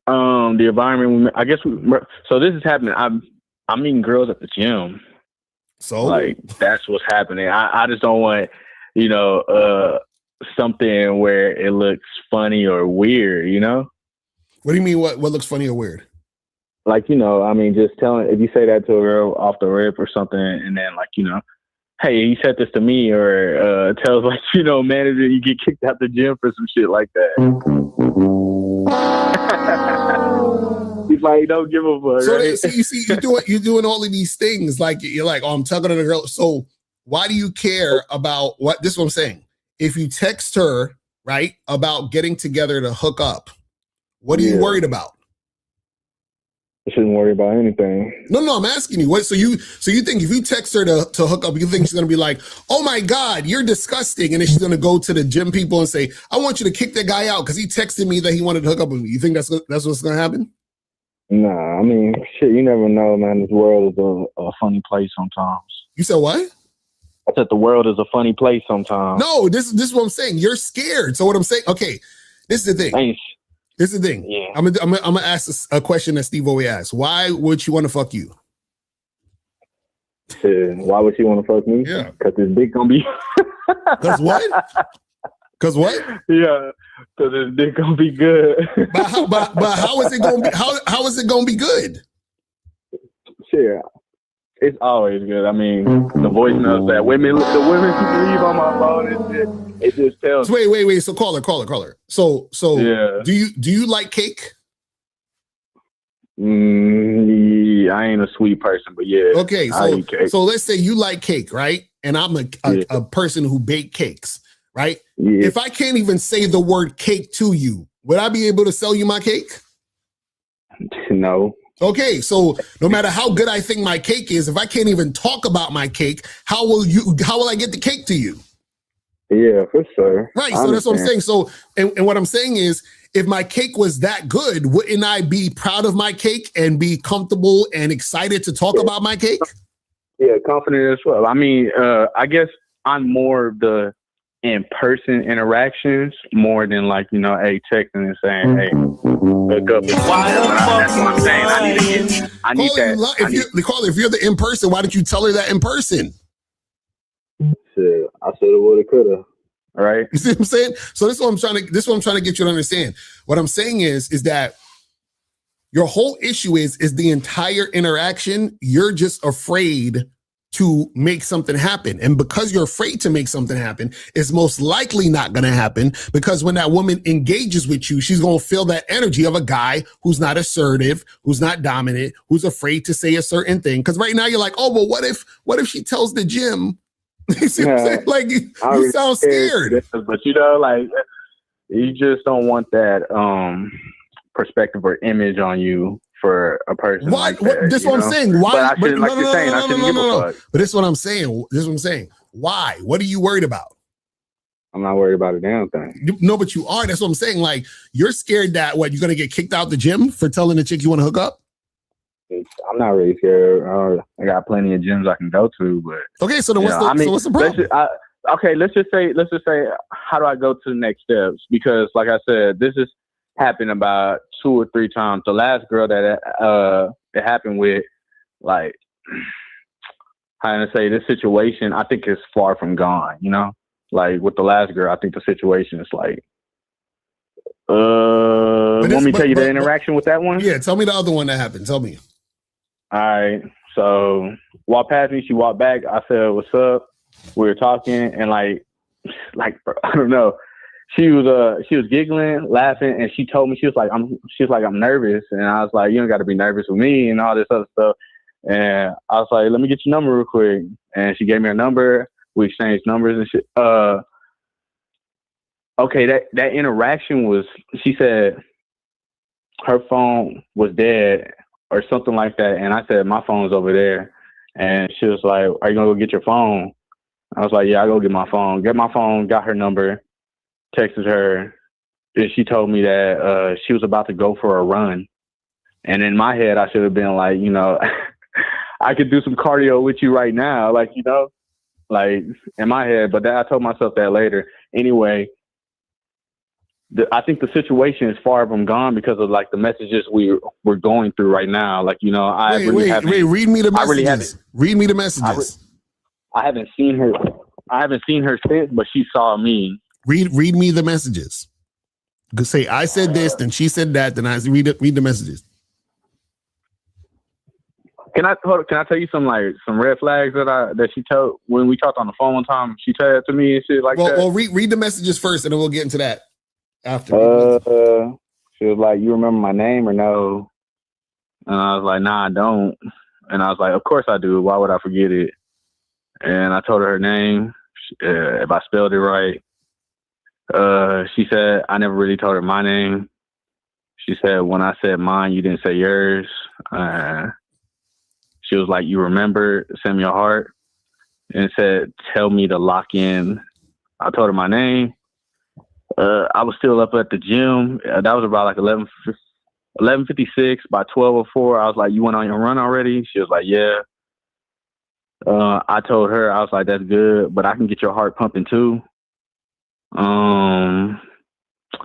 the environment, I guess, so this is happening. I'm meeting girls at the gym. So like, that's what's happening. I just don't want, something where it looks funny or weird, you know? What do you mean? What looks funny or weird? Like, I mean, just telling, if you say that to a girl off the rip or something, and then like, hey, he said this to me, or tells like, manager, you get kicked out the gym for some shit like that. He's like, don't give a fuck. So right? you're doing all of these things. Like you're like, oh, I'm talking to the girl. So why do you care about what? This is what I'm saying. If you text her, right, about getting together to hook up, what are you worried about? I shouldn't worry about anything. No, I'm asking you. What? So you think if you text her to hook up, you think she's gonna be like, "Oh my God, you're disgusting," and then she's gonna go to the gym people and say, "I want you to kick that guy out because he texted me that he wanted to hook up with me." You think that's what's gonna happen? Nah, I mean, shit, you never know, man. This world is a funny place sometimes. You said what? I said the world is a funny place sometimes. No, this is what I'm saying. You're scared. So what I'm saying, okay, this is the thing. Thanks. This is the thing. Yeah. I'm gonna ask a question that Steve always asks. Why would you want to fuck you? Why would she want to fuck me? Yeah. Because this dick gonna be. Because what? Because what? Yeah. Because this dick gonna be good. But how is it gonna be? How is it gonna be good? Shit. It's always good. I mean, the voicemails that the women leave on my phone, it just tells. So wait. So call her. So yeah. Do you like cake? Yeah, I ain't a sweet person, but yeah. Okay, so let's say you like cake, right? And I'm a person who bake cakes, right? Yeah. If I can't even say the word cake to you, would I be able to sell you my cake? No. Okay, so no matter how good I think my cake is, if I can't even talk about my cake, how will I get the cake to you? Yeah, for sure. Right, so that's what I'm saying. So, and what I'm saying is, if my cake was that good, wouldn't I be proud of my cake and be comfortable and excited to talk about my cake? Yeah, confident as well. I mean, I guess I'm more of the in-person interactions more than like, hey, texting and saying, hey, hook up. That's what I'm saying. I need that. If you're the in-person, why didn't you tell her that in person? Shit, I shoulda, woulda, coulda. Right. You see what I'm saying? So this is what I'm trying to get you to understand. What I'm saying is that your whole issue is the entire interaction. You're just afraid to make something happen. And because you're afraid to make something happen, it's most likely not going to happen, because when that woman engages with you, she's going to feel that energy of a guy who's not assertive, who's not dominant, who's afraid to say a certain thing. Because right now you're like, oh, well, what if she tells the gym? You see what I'm saying? Like, you sound scared. But like, you just don't want that perspective or image on you for a person. Why? Like that, this is what I'm saying. Why? But I shouldn't, like you're saying, I shouldn't give a fuck. But this is what I'm saying. This is what I'm saying. Why? What are you worried about? I'm not worried about a damn thing. No, but you are. That's what I'm saying. Like, you're scared that what, you're gonna get kicked out the gym for telling the chick you want to hook up? I'm not really scared. I got plenty of gyms I can go to, but okay. So then what's the problem? Let's just say, how do I go to the next steps? Because, like I said, this has happened about 2 or 3 times. The last girl that it happened with, like, how do I say, this situation, I think is far from gone. You know, like with the last girl, I think the situation is like. Want me to tell you the interaction with that one? Yeah, tell me the other one that happened. Tell me. All right. So walked past me, she walked back. I said, "What's up?" We were talking, and like I don't know. She was giggling, laughing, and she told me, she was like, I'm nervous, and I was like, you don't got to be nervous with me and all this other stuff. And I was like, let me get your number real quick. And she gave me her number. We exchanged numbers and shit. Okay, that interaction was, she said her phone was dead or something like that. And I said, my phone's over there. And she was like, are you going to go get your phone? I was like, yeah, I'll go get my phone. Get my phone, got her number, texted her. And she told me that she was about to go for a run. And in my head, I should have been like, you know, I could do some cardio with you right now. Like, you know, like in my head. But I told myself that later. Anyway, I think the situation is far from gone because of like the messages we're going through right now. Like, you know, read me the messages. Read me the messages. I haven't seen her. I haven't seen her since, but she saw me. Read me the messages. Say I said this, then she said that, then I read the messages. Can I tell you some red flags that she told when we talked on the phone one time? She said it to me and shit like that. Well, read the messages first, and then we'll get into that after. She was like, "You remember my name or no?" And I was like, "Nah, I don't." And I was like, "Of course I do. Why would I forget it?" And I told her name. If I spelled it right. She said I never really told her my name. She said when I said mine, you didn't say yours. She was like, you remember, send me a heart. And said, tell me to lock in. I told her my name. I was still up at the gym. That was about like 11:56. By 12:04, I was like, you went on your run already? She was like, yeah. I told her, I was like, that's good, but I can get your heart pumping too.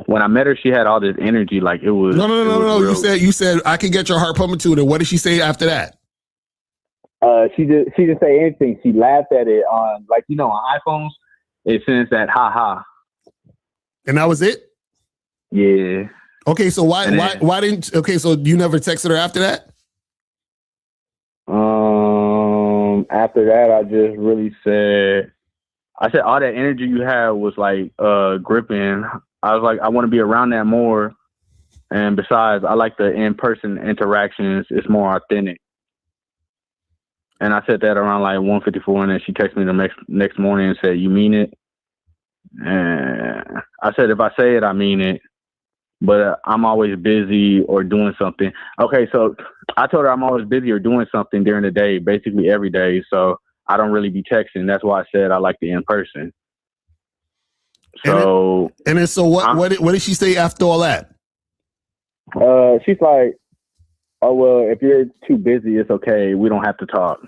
When I met her, she had all this energy. Like it was. No. You said I can get your heart pumping too. Then what did she say after that? She didn't say anything. She laughed at it on, like, you know, on iPhones. It sends that ha ha. And that was it? Yeah. Okay, so why didn't? Okay, so you never texted her after that? After that, I just really said, all that energy you had was like gripping. I was like, I want to be around that more. And besides, I like the in-person interactions. It's more authentic. And I said that around like 1:54, and then she texted me the next morning and said, you mean it? And I said, if I say it, I mean it. But I'm always busy or doing something. Okay, so I told her I'm always busy or doing something during the day, basically every day. So I don't really be texting. That's why I said I like the in-person. So what did she say after all that? She's like, oh, well, if you're too busy, it's okay. We don't have to talk.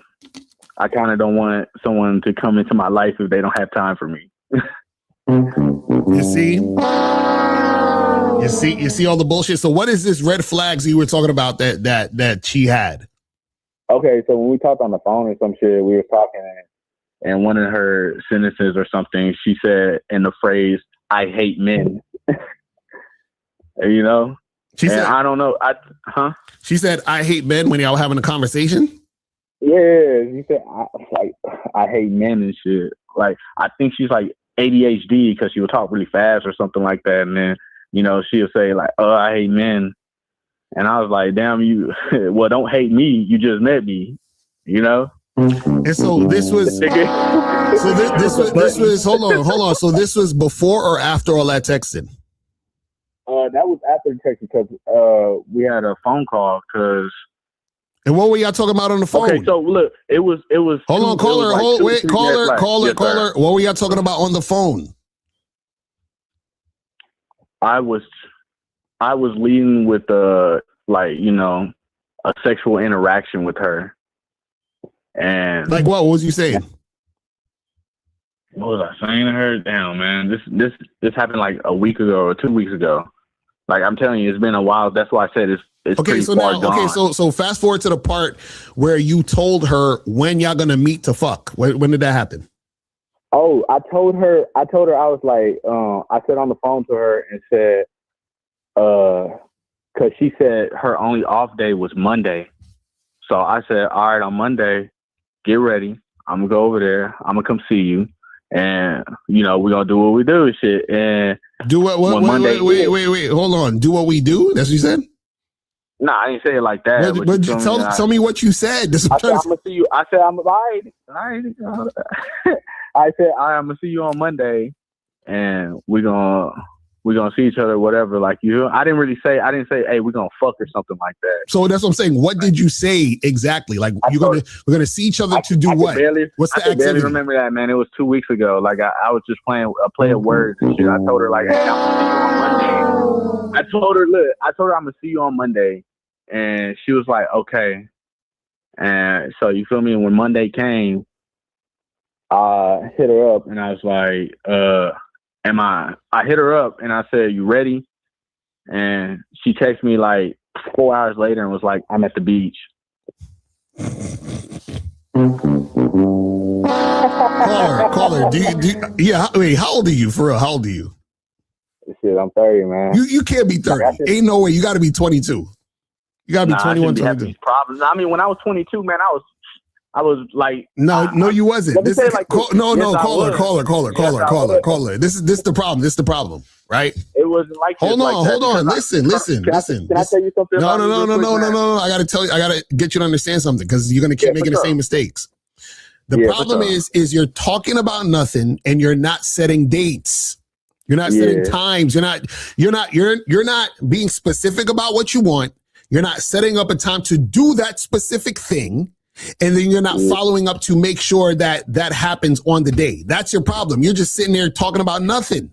I kind of don't want someone to come into my life if they don't have time for me. You see all the bullshit. So what is this red flags you were talking about that she had? Okay, so when we talked on the phone or some shit, we were talking, and one of her sentences or something, she said in the phrase, I hate men. You know? She said, I don't know. She said, I hate men when y'all having a conversation? Yeah, she said, I hate men and shit. Like, I think she's like ADHD because she would talk really fast or something like that. And then, she'll say like, oh, I hate men. And I was like, damn, you, well, don't hate me. You just met me, And so this was, this was, hold on. So this was before or after all that texting? That was after the text because we had a phone call because. And what were y'all talking about on the phone? Okay, so look, it was. Hold on, caller. Caller. What were y'all talking about on the phone? I was leading with a sexual interaction with her, and like what was you saying? What was I saying to her? Damn, man, this happened like a week ago or 2 weeks ago. Like I'm telling you, it's been a while. That's why I said it's okay. So now, so fast forward to the part where you told her when y'all gonna meet to fuck. When did that happen? Oh, I told her I was like, I said on the phone to her and said, because she said her only off day was Monday. So I said, all right, on Monday, get ready. I'm gonna go over there. I'm gonna come see you, and we're gonna do what we do and shit. And do what? Wait. Hold on. Do what we do? That's what you said? Nah, I didn't say it like that. But tell me what you said. I said, I'm gonna see you. I said, I'm all right. I said, all right, I'm gonna see you on Monday, and we're gonna see each other, whatever. Like I didn't say, hey, we're gonna fuck or something like that. So that's what I'm saying. What did you say exactly? Like we're gonna see each other to do what? What's the activity? I barely remember that, man. It was 2 weeks ago. Like I was just playing a play of words and shit. I told her like, hey, I'm gonna see you on Monday. I told her I'm gonna see you on Monday, and she was like, okay. And so you feel me? When Monday came, I hit her up and I was like, I hit her up and I said, you ready? And she texted me like 4 hours later and was like, I'm at the beach. Caller, wait, how old are you? For real, how old are you? Shit, I'm 30, man. You can't be 30. Ain't no way. You gotta be 22. You gotta be 21, 22. Problems. I mean, when I was 22, man, I was like, no, you wasn't. This is like caller. This is the problem. This is the problem, right? It wasn't like. Hold on. Listen. Can I tell you something? No. I gotta get you to understand something because you're gonna keep making the same mistakes. The problem is you're talking about nothing and you're not setting dates. You're not setting times. You're not being specific about what you want. You're not setting up a time to do that specific thing. And then you're not following up to make sure that happens on the day. That's your problem. You're just sitting there talking about nothing.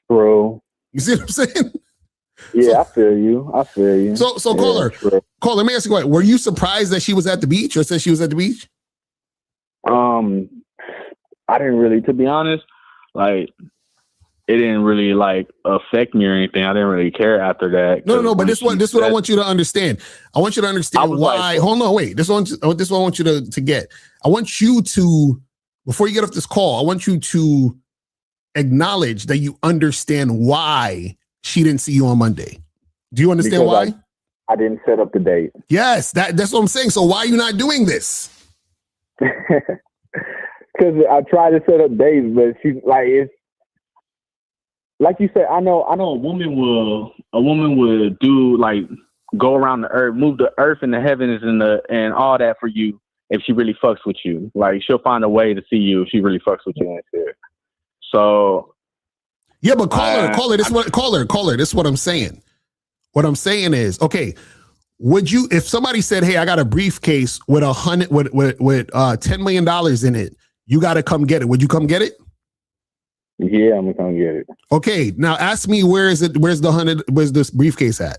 Bro. You see what I'm saying? Yeah, I feel you. So caller, let me ask you a question. Were you surprised that she was at the beach or said she was at the beach? I didn't really, to be honest, like, it didn't really like affect me or anything. I didn't really care after that. No, but this what I want you to understand. I want you to understand why. Hold on, wait. This one I want you to get. I want you to, before you get off this call, I want you to acknowledge that you understand why she didn't see you on Monday. Do you understand why? I didn't set up the date. Yes, that's what I'm saying. So why are you not doing this? Because I tried to set up dates, but she's like, it's like you said. I know. A woman would do like go around the earth, move the earth and the heavens and all that for you if she really fucks with you. Like she'll find a way to see you if she really fucks with you and shit. So yeah, but caller. This is what I'm saying. What I'm saying is, okay, would you, if somebody said, hey, I got a briefcase with $10 million in it, you got to come get it. Would you come get it? Yeah, I'm gonna come get it. Okay, now ask me where's this briefcase at?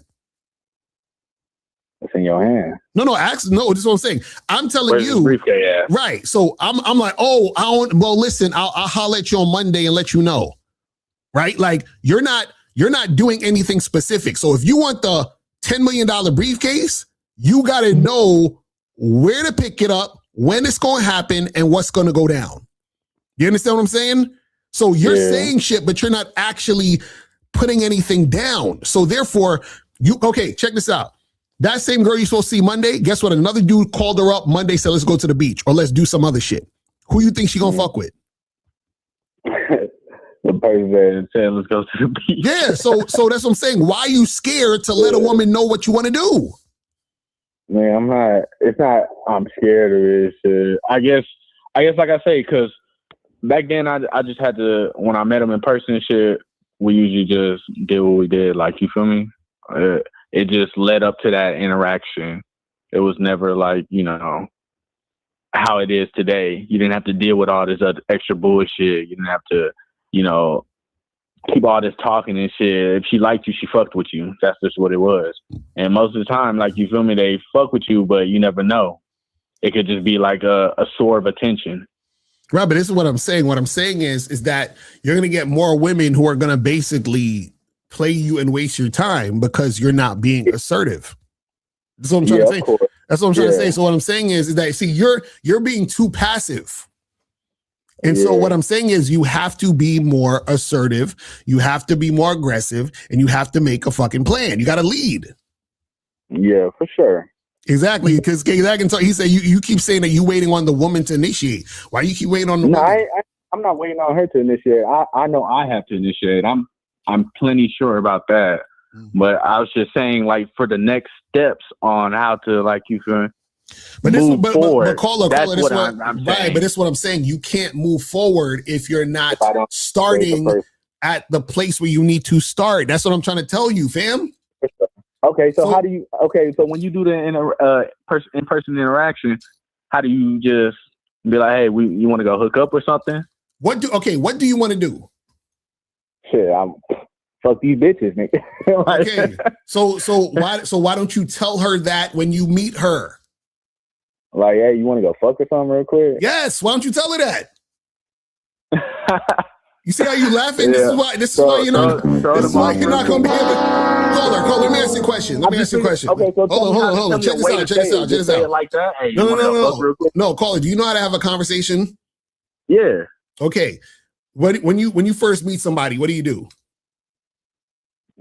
It's in your hand. No, this is what I'm saying. I'm telling where's you, briefcase at? Right. So I'm like, oh, well, listen, I'll holler at you on Monday and let you know. Right? Like you're not doing anything specific. So if you want the $10 million briefcase, you got to know where to pick it up, when it's going to happen, and what's going to go down. You understand what I'm saying? So you're saying shit, but you're not actually putting anything down. So therefore, check this out. That same girl you're supposed to see Monday, guess what? Another dude called her up Monday, said, let's go to the beach or let's do some other shit. Who you think she gonna fuck with? The person that said, let's go to the beach. Yeah, so that's what I'm saying. Why are you scared to let a woman know what you want to do? Man, I'm scared of this shit. I guess like I say, because back then I just had to, when I met him in person and shit, we usually just did what we did. Like, you feel me? It just led up to that interaction. It was never like, you know, how it is today. You didn't have to deal with all this other extra bullshit. You didn't have to, you know, keep all this talking and shit. If she liked you, she fucked with you. That's just what it was. And most of the time, like, you feel me, they fuck with you, but you never know. It could just be like a sword of attention. Right, but this is what I'm saying. What I'm saying is that you're going to get more women who are going to basically play you and waste your time because you're not being assertive. That's what I'm trying to say. That's what I'm trying to say. So what I'm saying is that, see, you're being too passive. And so what I'm saying is you have to be more assertive, you have to be more aggressive, and you have to make a fucking plan. You got to lead. Yeah, for sure. Exactly, because he said you keep saying that you waiting on the woman to initiate. Why you keep waiting on the woman? I'm not waiting on her to initiate. I know I have to initiate. I'm plenty sure about that. But I was just saying, like, for the next steps on how to, like, you can move forward. Caller, that's what I'm saying. But this is what I'm saying. You can't move forward if you're not starting at the place where you need to start. That's what I'm trying to tell you, fam. Okay, so how do you? Okay, so when you do the in-person interaction, how do you just be like, hey, you want to go hook up or something? What do you want to do? Shit, fuck these bitches, nigga. Like, okay, so why don't you tell her that when you meet her? Like, hey, you want to go fuck or something real quick? Yes. Why don't you tell her that? You see how you laughing? Yeah. This is why you're not gonna be able to. Hold, let me ask you a question. Okay, so hold on. Check this out. Like that? Hey, no, caller, do you know how to have a conversation? Yeah. Okay. When you first meet somebody, what do?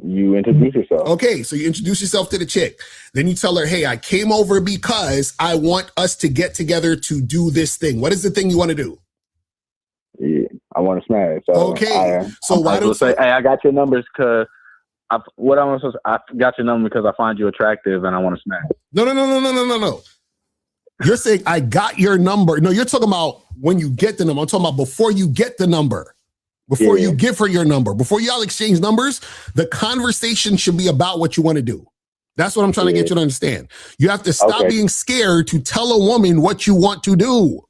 You introduce yourself. Okay, so you introduce yourself to the chick. Then you tell her, hey, I came over because I want us to get together to do this thing. What is the thing you want to do? Yeah, I want to smash. So okay, so why don't you say, hey, I got your numbers because I got your number because I find you attractive and I want to smash. No. You're saying I got your number. No, you're talking about when you get the number. I'm talking about before you get the number. Before you give her your number, before y'all exchange numbers, the conversation should be about what you want to do. That's what I'm trying to get you to understand. You have to stop being scared to tell a woman what you want to do.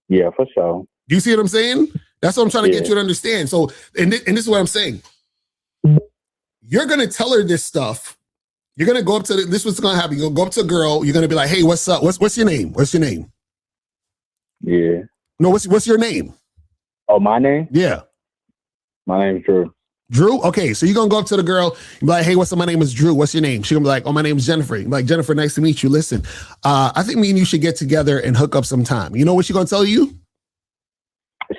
Yeah, for sure. Do you see what I'm saying? That's what I'm trying to get you to understand. So, and this is what I'm saying. You're going to tell her this stuff. You're going to go up to this is what's going to happen. You'll go up to a girl. You're going to be like, hey, what's up? What's your name? What's your name? Yeah. No, what's your name? Oh, my name? Yeah. My name's Drew. Drew? Okay, so you're going to go up to the girl and be like, hey, what's up? My name is Drew. What's your name? She's going to be like, oh, my name is Jennifer. You're like, Jennifer, nice to meet you. Listen, I think me and you should get together and hook up sometime. You know what she's going to tell you?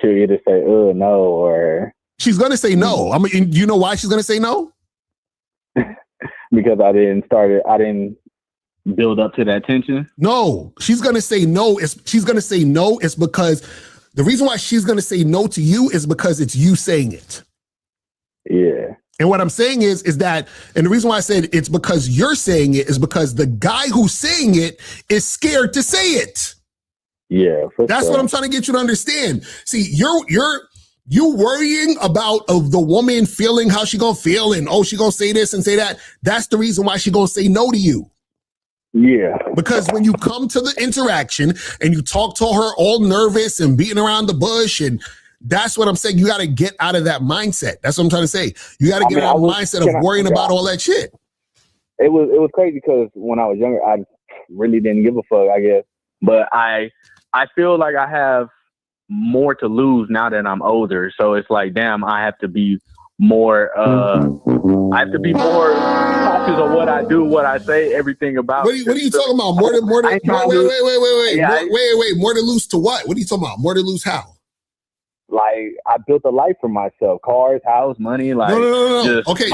She'll either say, oh, no, or... She's going to say no. I mean, you know why she's going to say no? Because I didn't build up to that tension. No, she's going to say no. She's going to say no. It's because the reason why she's going to say no to you is because it's you saying it. Yeah. And what I'm saying is that, and the reason why I said it's because you're saying it is because the guy who's saying it is scared to say it. Yeah. That's what I'm trying to get you to understand. See, you're worrying about the woman feeling how she gonna feel and she gonna say this and say that. That's the reason why she gonna say no to you. Yeah. Because when you come to the interaction and you talk to her all nervous and beating around the bush, and that's what I'm saying. You got to get out of that mindset. That's what I'm trying to say. You got to get out of the mindset of worrying about all that shit. It was crazy because when I was younger, I really didn't give a fuck, I guess. But I feel like I have more to lose now that I'm older. So it's like, damn, I have to be more conscious of what I do, what I say, everything about. What are you talking about? More to wait. More to lose to what? What are you talking about? More to lose how? Like, I built a life for myself: cars, house, money. Like, no. Okay,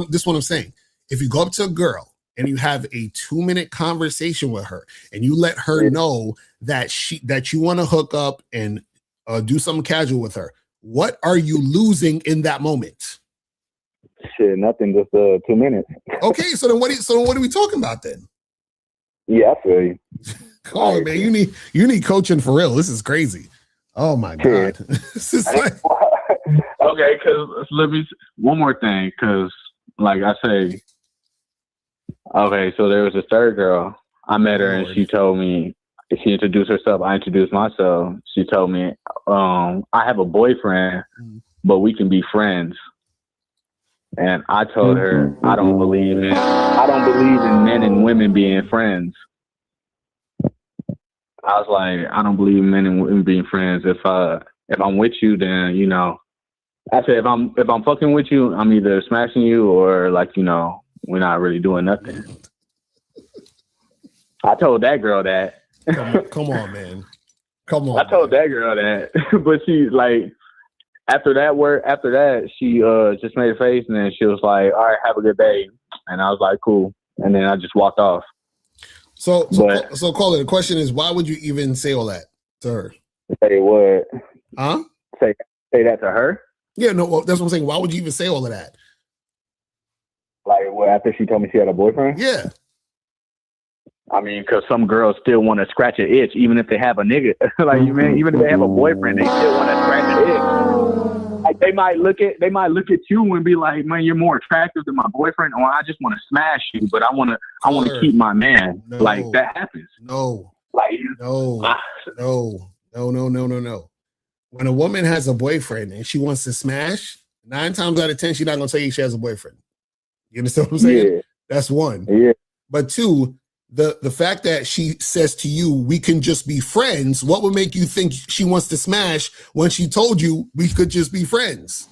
this is what I'm saying. If you go up to a girl and you have a 2-minute conversation with her and you let her know that you want to hook up and do something casual with her, what are you losing in that moment? Shit, nothing, just 2 minutes. Okay, so then what are we talking about then? Yeah, I feel you. Come on, man. You need coaching for real. This is crazy. Oh my God. This is like okay, because let me one more thing, because like I say, okay, so there was a third girl. I met her and she told me, she introduced herself, I introduced myself. She told me, I have a boyfriend, but we can be friends. And I told her, I don't believe in men and women being friends. I was like, I don't believe in men and women being friends. If I'm with you, then, you know, I said, if I'm fucking with you, I'm either smashing you or, like, you know, we're not really doing nothing. I told that girl that. Come on, man. Come on. I told that girl that, but she like after that she just made a face and then she was like, "All right, have a good day," and I was like, "Cool," and then I just walked off. So Caller, the question is, why would you even say all that to her? Say what? Huh? Say that to her? Yeah, no, well, that's what I'm saying. Why would you even say all of that? Like, what, after she told me she had a boyfriend? Yeah. I mean, because some girls still want to scratch an itch, even if they have a nigga. Like, even if they have a boyfriend, they still want to scratch an itch. Like, they might look at you and be like, "Man, you're more attractive than my boyfriend," or "I just want to smash you, but I want to keep my man." No. Like, that happens. No. Like, no. When a woman has a boyfriend and she wants to smash, 9 times out of 10, she's not gonna tell you she has a boyfriend. You understand what I'm saying? Yeah. That's one. Yeah. But 2, the fact that she says to you, "We can just be friends," what would make you think she wants to smash when she told you we could just be friends?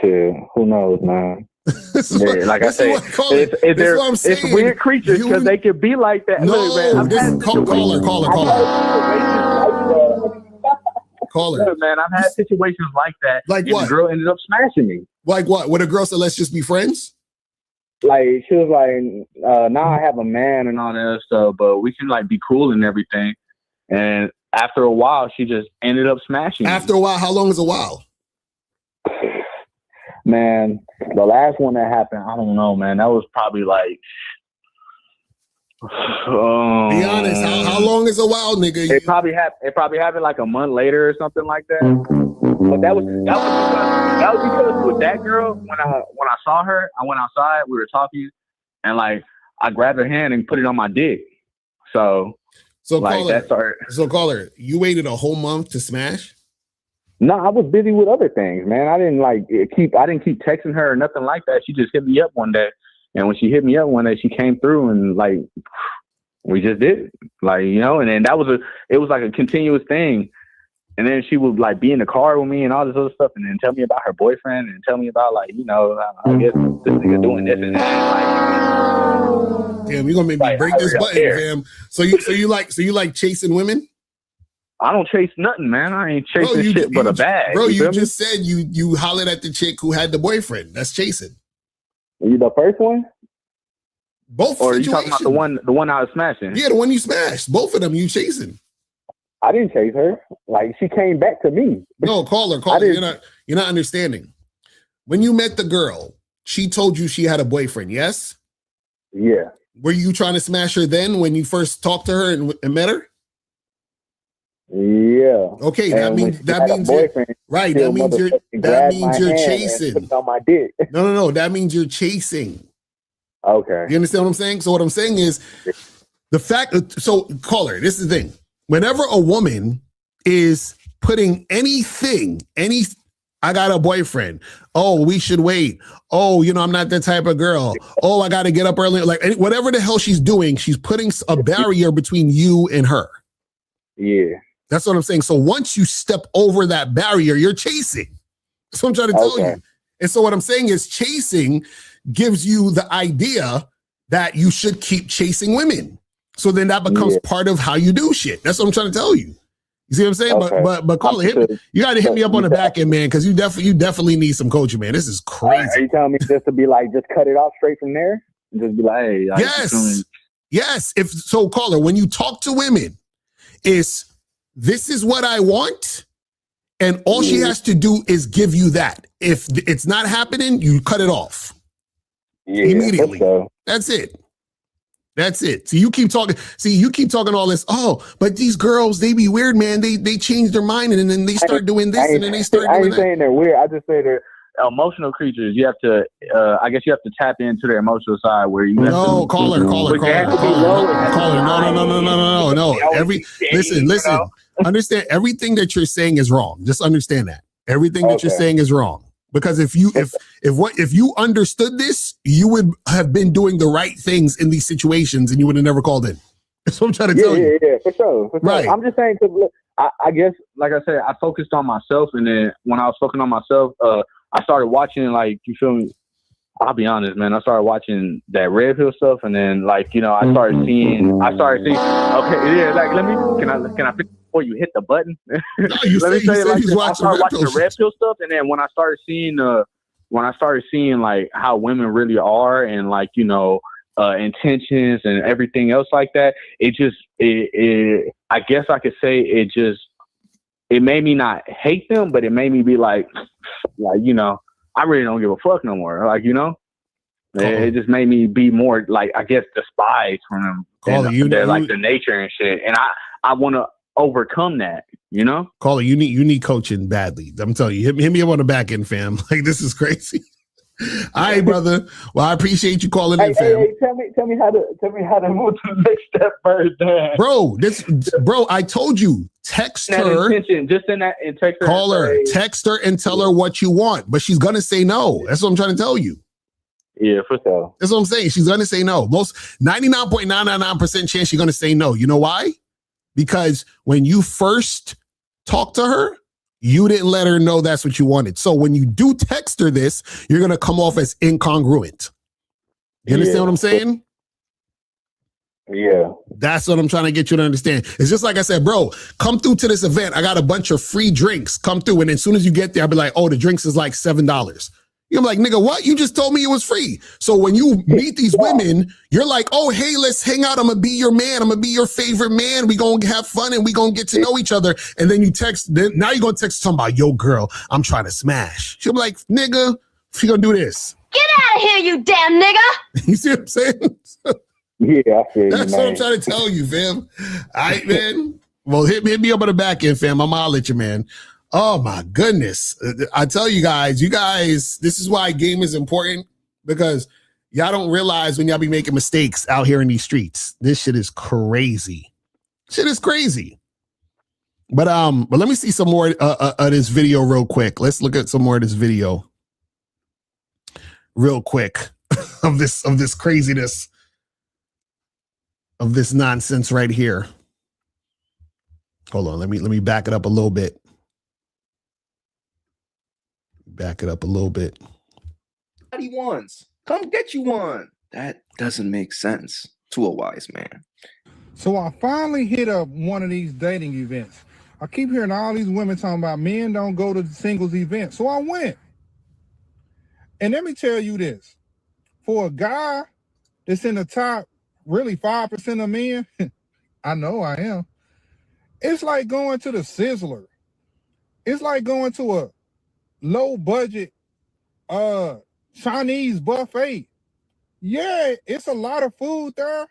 Shit, who knows, man? Yeah, like I said, it's weird creatures because they could be like that. No, look, man, caller. Look, man, I've had situations like that. Like what? The girl ended up smashing me. Like what? When a girl said, "Let's just be friends"? Like, she was like, "Now I have a man and all that other stuff, but we can like be cool and everything." And after a while, she just ended up smashing me. After a while, how long is a while? Man, the last one that happened, I don't know, man. That was probably like, be honest, how long is a while, nigga? It probably happened like a month later or something like that. But that was because with that girl, when I saw her, I went outside, we were talking, and like I grabbed her hand and put it on my dick. So like caller, that started. So caller, you waited a whole month to smash? No, I was busy with other things, man. I didn't keep texting her or nothing like that. She just hit me up one day. And when she hit me up one day, she came through and like we just did it. Like, you know, and then it was like a continuous thing. And then she would like be in the car with me and all this other stuff and then tell me about her boyfriend and tell me about like, you know, I guess this nigga doing this and that. Like, damn, you're gonna make me break this button, fam. So you like chasing women? I don't chase nothing, man. I ain't chasing shit but a bag. Bro, you just said you hollered at the chick who had the boyfriend. That's chasing. Are you the first one? Both. Or are you talking about the one I was smashing? Yeah, the one you smashed. Both of them you chasing. I didn't chase her. Like, she came back to me. No, caller. You're not understanding. When you met the girl, she told you she had a boyfriend, yes? Yeah. Were you trying to smash her then when you first talked to her and met her? Yeah. Okay, that means you're chasing. On my dick. No. That means you're chasing. Okay. You understand what I'm saying? So what I'm saying is the fact. So caller, this is the thing. Whenever a woman is putting I got a boyfriend. Oh, we should wait. Oh, you know, I'm not that type of girl. Oh, I got to get up early. Like whatever the hell she's doing, she's putting a barrier between you and her. Yeah. That's what I'm saying. So once you step over that barrier, you're chasing. That's what I'm trying to tell you. And so what I'm saying is chasing gives you the idea that you should keep chasing women. So then that becomes part of how you do shit. That's what I'm trying to tell you. You see what I'm saying? Okay. But call it. You got to hit me up on the back end, man, because you definitely need some coaching, man. This is crazy. Are you telling me just to be like, just cut it off straight from there? just be like, hey, like, yes. Yes. If so, caller, when you talk to women, this is what I want. And all she has to do is give you that. If it's not happening, you cut it off immediately. That's it. That's it. So you keep talking. See, you keep talking all this. Oh, but these girls, they be weird, man. They change their mind and then they start doing this and then they start doing that. I ain't saying they're weird. I just say they're emotional creatures. You have to, I guess you have to tap into their emotional side where you. No, caller. No. Listen. Understand everything that you're saying is wrong. Just understand that everything that you're saying is wrong. Because if you understood this, you would have been doing the right things in these situations, and you would have never called in. That's what I'm trying to tell you. Yeah, for sure. Right. I'm just saying, because I guess, like I said, I focused on myself, and then when I was focusing on myself, I started watching, like, you feel me? I'll be honest, man. I started watching that red pill stuff, and then, like, you know, I started seeing. Okay, yeah, like, can I finish before you hit the button? No, Let me say, like, I started watching the red pill stuff, and then when I started seeing like how women really are, and like, you know, intentions and everything else like that, it I guess I could say it made me not hate them, but it made me be like, you know, I really don't give a fuck no more. Like, you know, it just made me be more, like, I guess, despised from them. Like the nature and shit. And I want to overcome that, you know? Caller, you need coaching badly. I'm telling you, hit me up on the back end, fam. Like, this is crazy. All right, brother. Well, I appreciate you calling in, fam. Hey, tell me how to move to the next step first, man. Bro, I told you, text her. And text her. Call her, text her, and tell her what you want. But she's gonna say no. That's what I'm trying to tell you. Yeah, for sure. That's what I'm saying. She's gonna say no. Most 99.999% chance she's gonna say no. You know why? Because when you first talk to her, you didn't let her know that's what you wanted. So when you do text her this, you're going to come off as incongruent. You understand what I'm saying? Yeah. That's what I'm trying to get you to understand. It's just like I said, bro, come through to this event. I got a bunch of free drinks. Come through. And as soon as you get there, I'll be like, oh, the drinks is like $7. You're like, nigga, what? You just told me it was free. So when you meet these women, you're like, oh, hey, let's hang out. I'm going to be your man. I'm going to be your favorite man. We going to have fun and we going to get to know each other. And then you text, now you're going to text something about, yo, girl, I'm trying to smash. She'll be like, nigga, she going to do this. Get out of here, you damn nigga. You see what I'm saying? Yeah, I feel That's what I'm trying to tell you, fam. All right, man. Well, hit me up on the back end, fam. I'm holler at you, man. Oh my goodness. I tell you guys, this is why game is important, because y'all don't realize when y'all be making mistakes out here in these streets. This shit is crazy. Shit is crazy. But let me see some more of this video real quick. Let's look at some more of this video real quick of this craziness, of this nonsense right here. Hold on, let me back it up a little bit. Back it up a little bit. He wants. Come get you one. That doesn't make sense to a wise man. So I finally hit up one of these dating events. I keep hearing all these women talking about men don't go to the singles event. So I went. And let me tell you this. For a guy that's in the top, really 5% of men, I know I am. It's like going to the Sizzler. It's like going to a low budget Chinese buffet. Yeah, it's a lot of food there,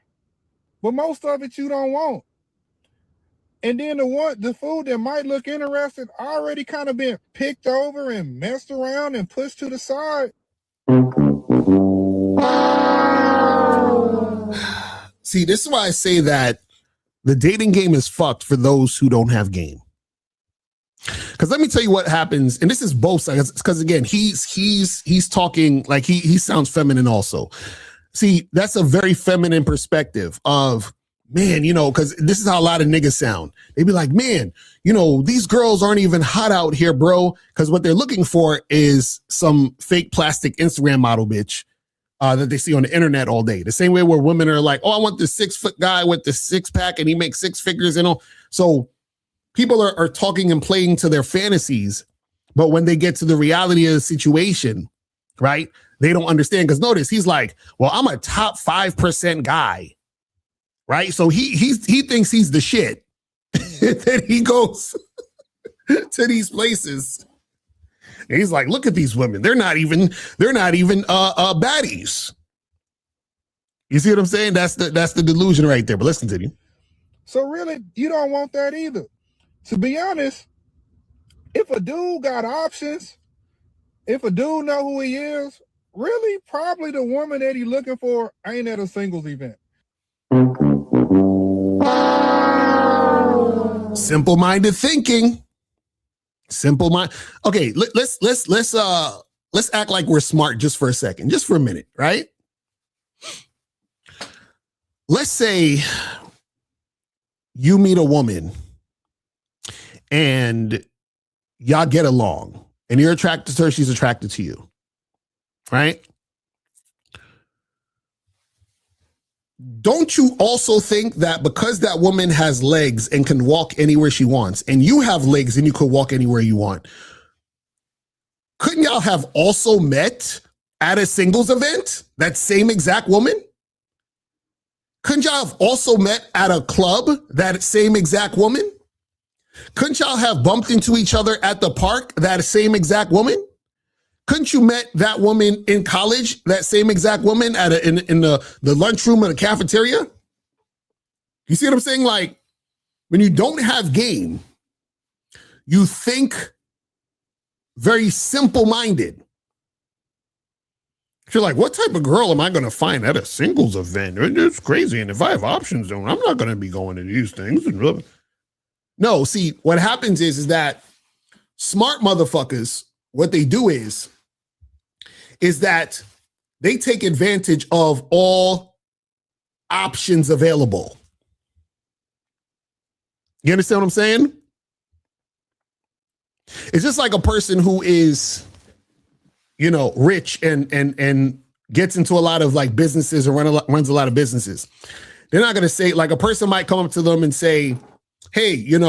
but most of it you don't want. And then the food that might look interesting already kind of been picked over and messed around and pushed to the side. See, this is why I say that the dating game is fucked for those who don't have game. Because let me tell you what happens, and this is both sides. Because again, he's talking like he sounds feminine also. See, that's a very feminine perspective of, man, you know, because this is how a lot of niggas sound. They be like, man, you know, these girls aren't even hot out here, bro. Because what they're looking for is some fake plastic Instagram model bitch that they see on the internet all day. The same way where women are like, oh, I want this 6-foot guy with the 6-pack and he makes 6 figures, you know. So people are talking and playing to their fantasies, but when they get to the reality of the situation, right, they don't understand. Because notice, he's like, well, I'm a top 5% guy, right? So he thinks he's the shit. Then he goes to these places. And he's like, look at these women. They're not even baddies. You see what I'm saying? That's the delusion right there. But listen to you. So really, you don't want that either. To be honest, if a dude got options, if a dude know who he is, really probably the woman that he's looking for ain't at a singles event. Simple-minded thinking. Simple mind. Okay, let's act like we're smart just for a second, just for a minute, right? Let's say you meet a woman and y'all get along and you're attracted to her, she's attracted to you, right? Don't you also think that because that woman has legs and can walk anywhere she wants, and you have legs and you could walk anywhere you want, couldn't y'all have also met at a singles event? That same exact woman? Couldn't y'all have also met at a club, that same exact woman? Couldn't y'all have bumped into each other at the park, that same exact woman? Couldn't you met that woman in college, that same exact woman at in the lunchroom or the cafeteria? You see what I'm saying? Like, when you don't have game, you think very simple-minded. You're like, what type of girl am I going to find at a singles event? It's crazy. And if I have options, I'm not going to be going to these things. No, see, what happens is that smart motherfuckers, what they do is that they take advantage of all options available. You understand what I'm saying? It's just like a person who is, rich and gets into a lot of like businesses or runs a lot of businesses. They're not going to say, like, a person might come up to them and say, hey, here's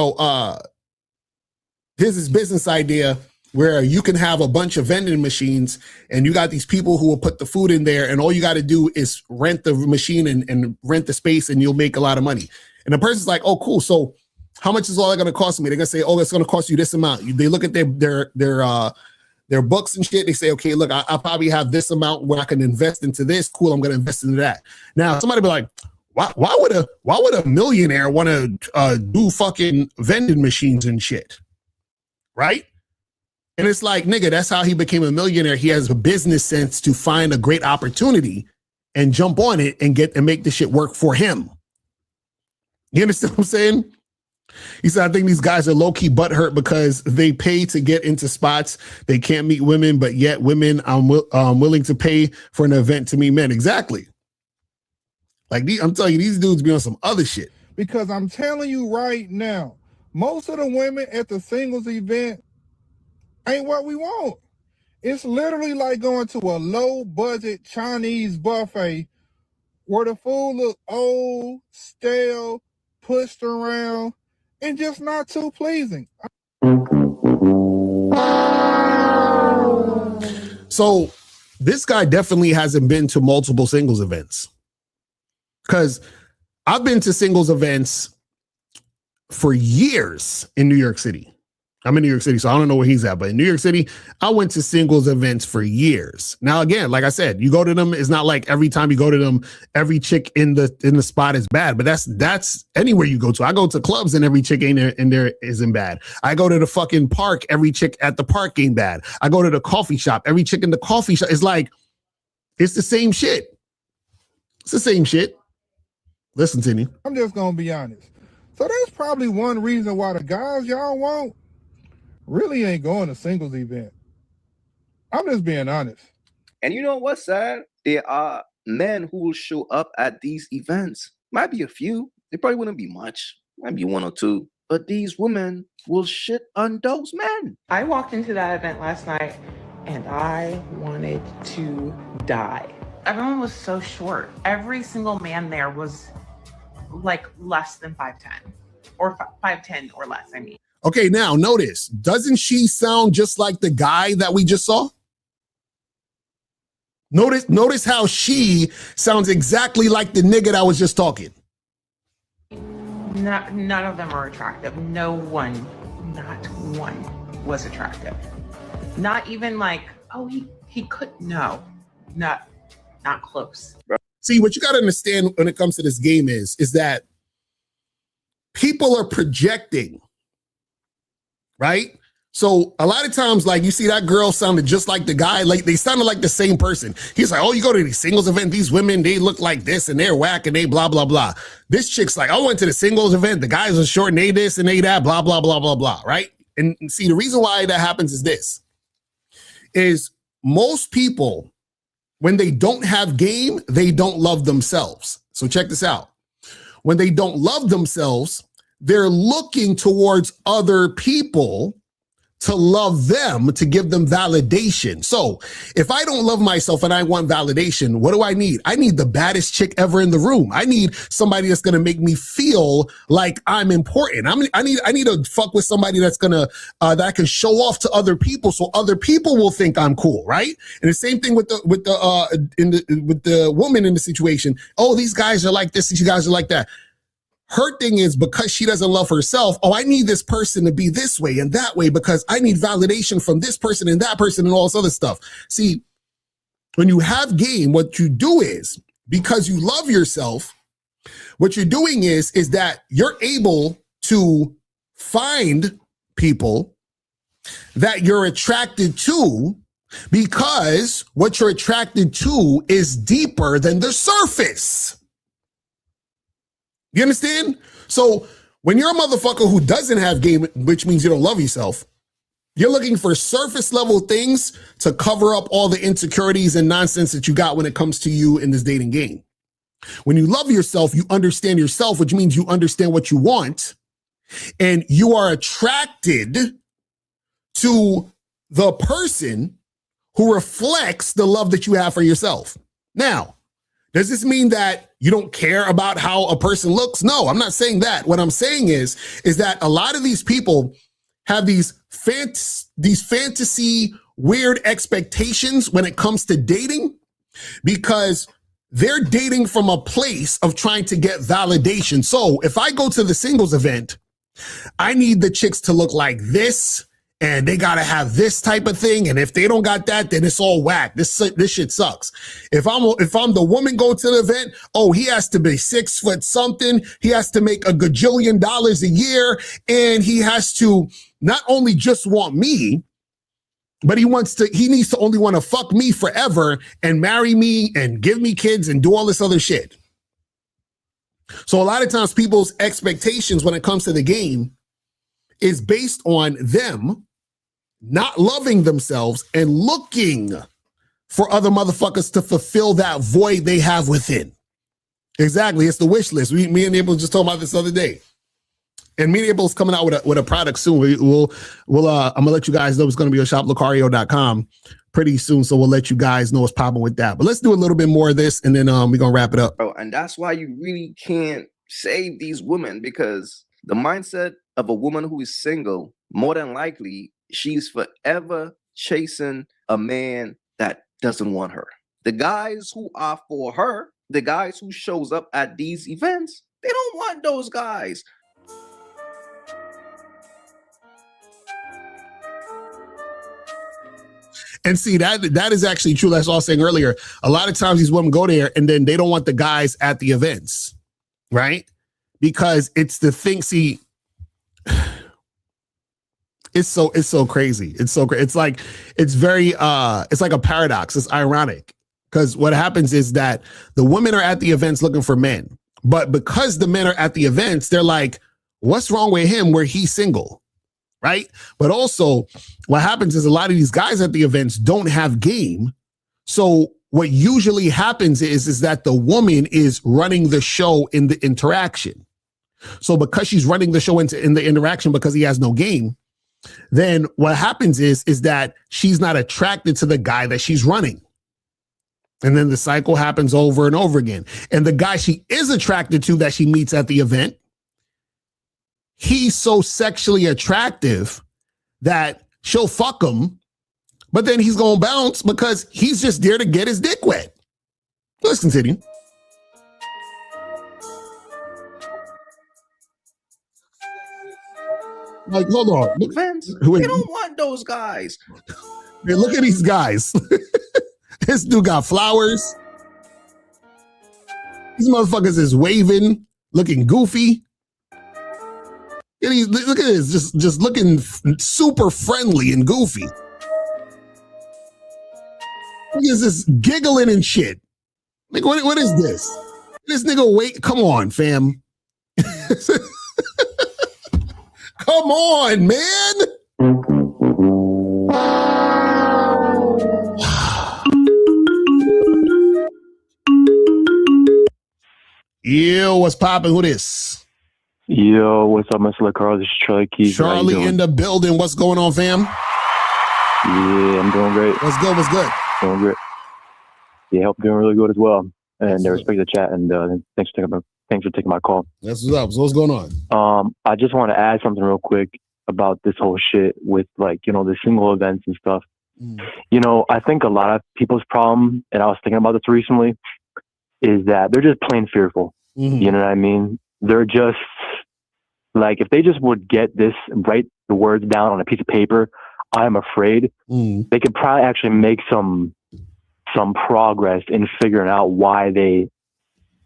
this business idea where you can have a bunch of vending machines and you got these people who will put the food in there and all you got to do is rent the machine and rent the space and you'll make a lot of money. And the person's like, oh, cool. So how much is all that going to cost me? They're going to say, oh, it's going to cost you this amount. They look at their books and shit. They say, okay, look, I probably have this amount where I can invest into this. Cool. I'm going to invest into that. Now somebody be like, why would a millionaire want to do fucking vending machines and shit? Right? And it's like, nigga, that's how he became a millionaire. He has a business sense to find a great opportunity and jump on it and make the shit work for him. You understand what I'm saying? He said, I think these guys are low-key butthurt because they pay to get into spots. They can't meet women, but yet women are willing to pay for an event to meet men. Exactly. Like, I'm telling you, these dudes be on some other shit. Because I'm telling you right now, most of the women at the singles event ain't what we want. It's literally like going to a low-budget Chinese buffet where the food look old, stale, pushed around, and just not too pleasing. So this guy definitely hasn't been to multiple singles events. Because I've been to singles events for years in New York City. I'm in New York City, so I don't know where he's at. But in New York City, I went to singles events for years. Now, again, like I said, you go to them. It's not like every time you go to them, every chick in the spot is bad. But that's anywhere you go to. I go to clubs and every chick in there isn't bad. I go to the fucking park. Every chick at the park ain't bad. I go to the coffee shop. Every chick in the coffee shop is like, it's the same shit. It's the same shit. Listen to me. I'm just going to be honest. So that's probably one reason why the guys y'all want really ain't going to singles event. I'm just being honest. And you know what's sad? There are men who will show up at these events. Might be a few. They probably wouldn't be much. Might be one or two. But these women will shit on those men. I walked into that event last night and I wanted to die. Everyone was so short. Every single man there was like less than 5'10", or 5'10" or less, I mean. Okay, now notice, doesn't she sound just like the guy that we just saw? Notice how she sounds exactly like the nigga that was just talking. None of them are attractive. No one, not one was attractive. Not even like, oh, he could, no, not close. See, what you got to understand when it comes to this game is that people are projecting, right? So a lot of times, like, you see that girl sounded just like the guy, like they sounded like the same person. He's like, oh, you go to these singles event, these women, they look like this and they're whack and they blah, blah, blah. This chick's like, I went to the singles event, the guys are short and they this and they that, blah, blah, blah, blah, blah, right? And see, the reason why that happens is this, is most people, when they don't have game, they don't love themselves. So check this out. When they don't love themselves, they're looking towards other people to love them, to give them validation. So if I don't love myself and I want validation, what do I need? I need the baddest chick ever in the room. I need somebody that's going to make me feel like I'm important. I need to fuck with somebody that's going to, that I can show off to other people so other people will think I'm cool, right? And the same thing with the woman in the situation. Oh, these guys are like this, these guys are like that. Her thing is, because she doesn't love herself, oh, I need this person to be this way and that way because I need validation from this person and that person and all this other stuff. See, when you have game, what you do is, because you love yourself, what you're doing is that you're able to find people that you're attracted to, because what you're attracted to is deeper than the surface. You understand? So when you're a motherfucker who doesn't have game, which means you don't love yourself, you're looking for surface level things to cover up all the insecurities and nonsense that you got when it comes to you in this dating game. When you love yourself, you understand yourself, which means you understand what you want, and you are attracted to the person who reflects the love that you have for yourself. Now, does this mean that you don't care about how a person looks? No, I'm not saying that. What I'm saying is that a lot of these people have these fantasy weird expectations when it comes to dating, because they're dating from a place of trying to get validation. So if I go to the singles event, I need the chicks to look like this, and they got to have this type of thing. And if they don't got that, then it's all whack. This shit sucks. If I'm the woman go to the event, oh, he has to be 6 foot something. He has to make $1 gajillion a year. And he has to not only just want me, but he needs to only want to fuck me forever and marry me and give me kids and do all this other shit. So a lot of times people's expectations when it comes to the game is based on them not loving themselves and looking for other motherfuckers to fulfill that void they have within. Exactly. It's the wish list. Me and Abel just talking about this the other day. And me and Abel's coming out with a product soon. I'm gonna let you guys know it's gonna be on shoplocario.com pretty soon. So we'll let you guys know what's popping with that. But let's do a little bit more of this and then we're gonna wrap it up. Bro, and that's why you really can't save these women, because the mindset of a woman who is single, more than likely, she's forever chasing a man that doesn't want her. The guys who are for her, the guys who shows up at these events, they don't want those guys. And see, that is actually true. That's all I was saying earlier. A lot of times these women go there and then they don't want the guys at the events, right? Because it's the thing. See, it's so crazy. It's so great. It's like it's like a paradox. It's ironic because what happens is that the women are at the events looking for men, but because the men are at the events, they're like, "What's wrong with him? Where he's single?" Right? But also, what happens is a lot of these guys at the events don't have game. So what usually happens is that the woman is running the show in the interaction. So because she's running the show in the interaction because he has no game, then what happens is that she's not attracted to the guy that she's running. And then the cycle happens over and over again. And the guy she is attracted to that she meets at the event, he's so sexually attractive that she'll fuck him, but then he's gonna bounce because he's just there to get his dick wet. Let's continue. Like, hold on. Vince, Wait. they don't want those guys. Man, look at these guys. This dude got flowers. These motherfuckers is waving, looking goofy. And look at this, just looking super friendly and goofy. Look at this giggling and shit. Like, what is this? This nigga, wait, come on, fam. Come on, man. Yo, what's poppin'? Who this? Yo, what's up, Mr. Locario? This is Charlie Keys. Charlie in the building. What's going on, fam? Yeah, I'm doing great. What's good? What's good? Doing great. Yeah, hope you're doing really good as well. And I respect the chat, and thanks for taking my call. That's what's up. So what's going on? I just want to add something real quick about this whole shit with, like, you know, the single events and stuff. You know, I think a lot of people's problem, and I was thinking about this recently, is that they're just plain fearful. You know what I mean? They're just like, if they just would get this, write the words down on a piece of paper, I'm afraid, they could probably actually make some progress in figuring out why they,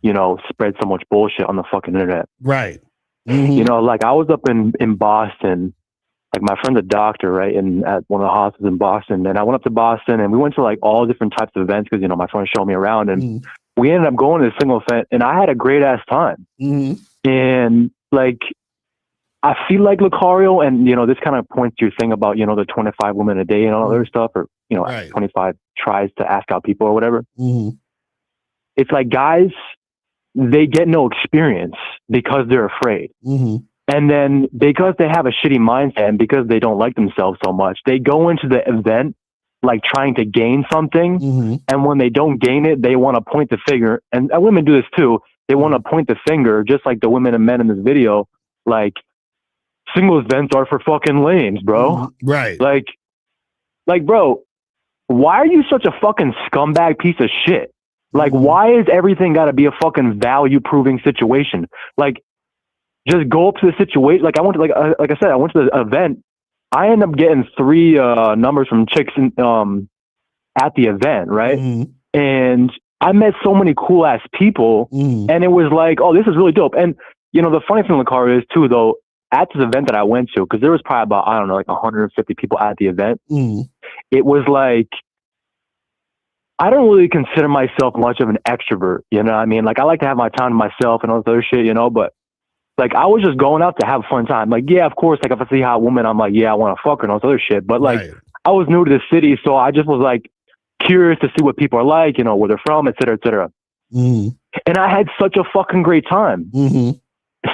you know, spread so much bullshit on the fucking internet. Right. You know, like, I was up in Boston, like, my friend's a doctor, right? And at one of the hospitals in Boston, and I went up to Boston and we went to, like, all different types of events because, you know, my friend showed me around, and we ended up going to a single event, and I had a great ass time. And, like, I feel like Locario, and, you know, this kind of points to your thing about, you know, the 25 women a day and all that other stuff, or, you know, 25 tries to ask out people or whatever. It's like, guys, they get no experience because they're afraid. And then because they have a shitty mindset and because they don't like themselves so much, they go into the event like trying to gain something. And when they don't gain it, they want to point the finger. And women do this too. They want to point the finger, just like the women and men in this video. Like, single events are for fucking lames, bro. Right. Like, bro, why are you such a fucking scumbag piece of shit? Like, why is everything got to be a fucking value proving situation? Like, just go up to the situation. Like, I went to, like I said, I went to the event. I ended up getting 3 numbers from chicks at the event, right? And I met so many cool ass people, and it was like, oh, this is really dope. And, you know, the funny thing, Locario, is too, though, at this event that I went to, because there was probably about, I don't know, like 150 people at the event. It was like, I don't really consider myself much of an extrovert, you know what I mean? Like, I like to have my time to myself and all this other shit, you know, but, like, I was just going out to have a fun time. Like, yeah, of course, like, if I see a hot woman, I'm like, yeah, I want to fuck her and all this other shit. But, like, I was new to the city, so I just was, like, curious to see what people are like, you know, where they're from, et cetera, et cetera. And I had such a fucking great time.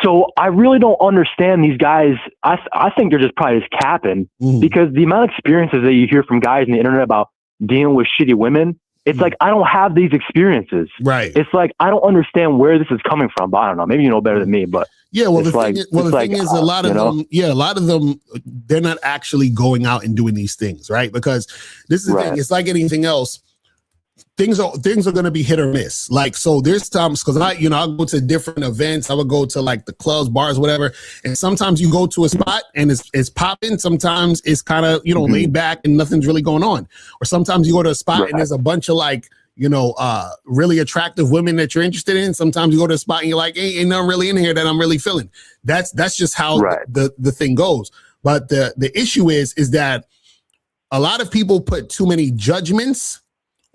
So I really don't understand these guys. I think they're just probably just capping, because the amount of experiences that you hear from guys on the internet about dealing with shitty women, it's like, I don't have these experiences. Right. It's like, I don't understand where this is coming from, but I don't know. Maybe you know better than me, but yeah, well, the like, thing is, a lot of them, they're not actually going out and doing these things, right? Because this is the thing. It's like anything else. Things are going to be hit or miss. Like, so there's times, because I'll go to different events. I would go to, like, the clubs, bars, whatever. And sometimes you go to a spot and it's popping. Sometimes it's kind of, you know, laid back and nothing's really going on. Or sometimes you go to a spot and there's a bunch of, like, you know, really attractive women that you're interested in. Sometimes you go to a spot and you're like, hey, ain't nothing really in here that I'm really feeling. That's just how the thing goes. But the issue is that a lot of people put too many judgments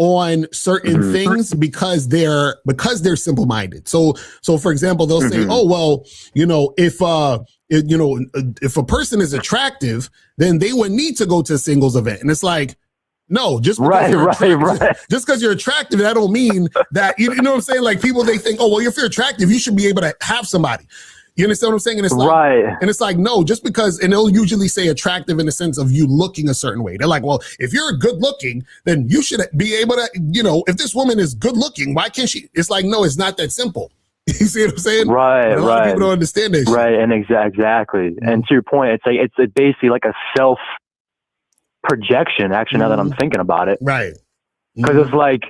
on certain things because they're simple-minded. So for example, they'll say, oh, well, you know, if a person is attractive, then they would need to go to a singles event. And it's like, no, just because you're attractive, that don't mean that, you know what I'm saying? Like, people, they think, oh, well, if you're attractive, you should be able to have somebody. You understand what I'm saying? And it's like, and it's like, no, just because, and they'll usually say attractive in the sense of you looking a certain way. They're like, well, if you're good looking, then you should be able to, you know, if this woman is good looking, why can't she? It's like, no, it's not that simple. You see what I'm saying? Right, and a lot of people don't understand this. Right, and exactly. And to your point, it's like, it's basically like a projection, actually, now that I'm thinking about it. Right. Because it's like,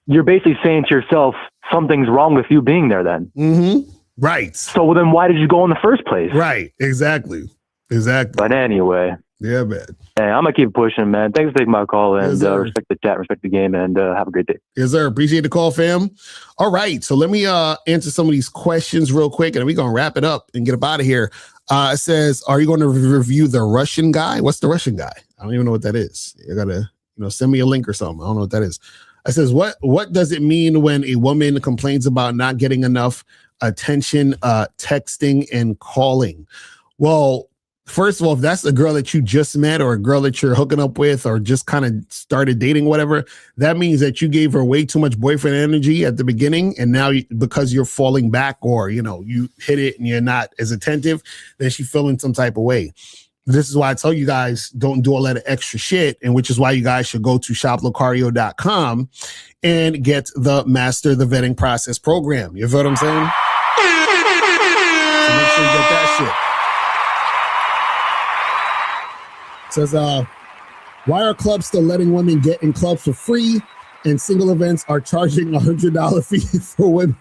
you're basically saying to yourself, something's wrong with you being there then. Mm-hmm. Right. So then why did you go in the first place? Right. Exactly. But anyway. Yeah, man. Hey, I'm going to keep pushing, man. Thanks for taking my call, and respect the chat, respect the game, and have a great day. Yes, sir. Appreciate the call, fam. All right. So let me answer some of these questions real quick, and we're going to wrap it up and get up out of here. It says, are you going to review the Russian guy? What's the Russian guy? I don't even know what that is. You got to, send me a link or something. I don't know what that is. It says, what does it mean when a woman complains about not getting enough attention, texting and calling? Well, first of all, if that's a girl that you just met or a girl that you're hooking up with or just kind of started dating, whatever, that means that you gave her way too much boyfriend energy at the beginning. And now because you're falling back or, you hit it and you're not as attentive, then she's feeling some type of way. This is why I tell you guys, don't do all that extra shit, and which is why you guys should go to shoplocario.com and get the Master the Vetting Process program. You feel what I'm saying? So make sure you get that shit. It says, why are clubs still letting women get in clubs for free and single events are charging $100 fee for women?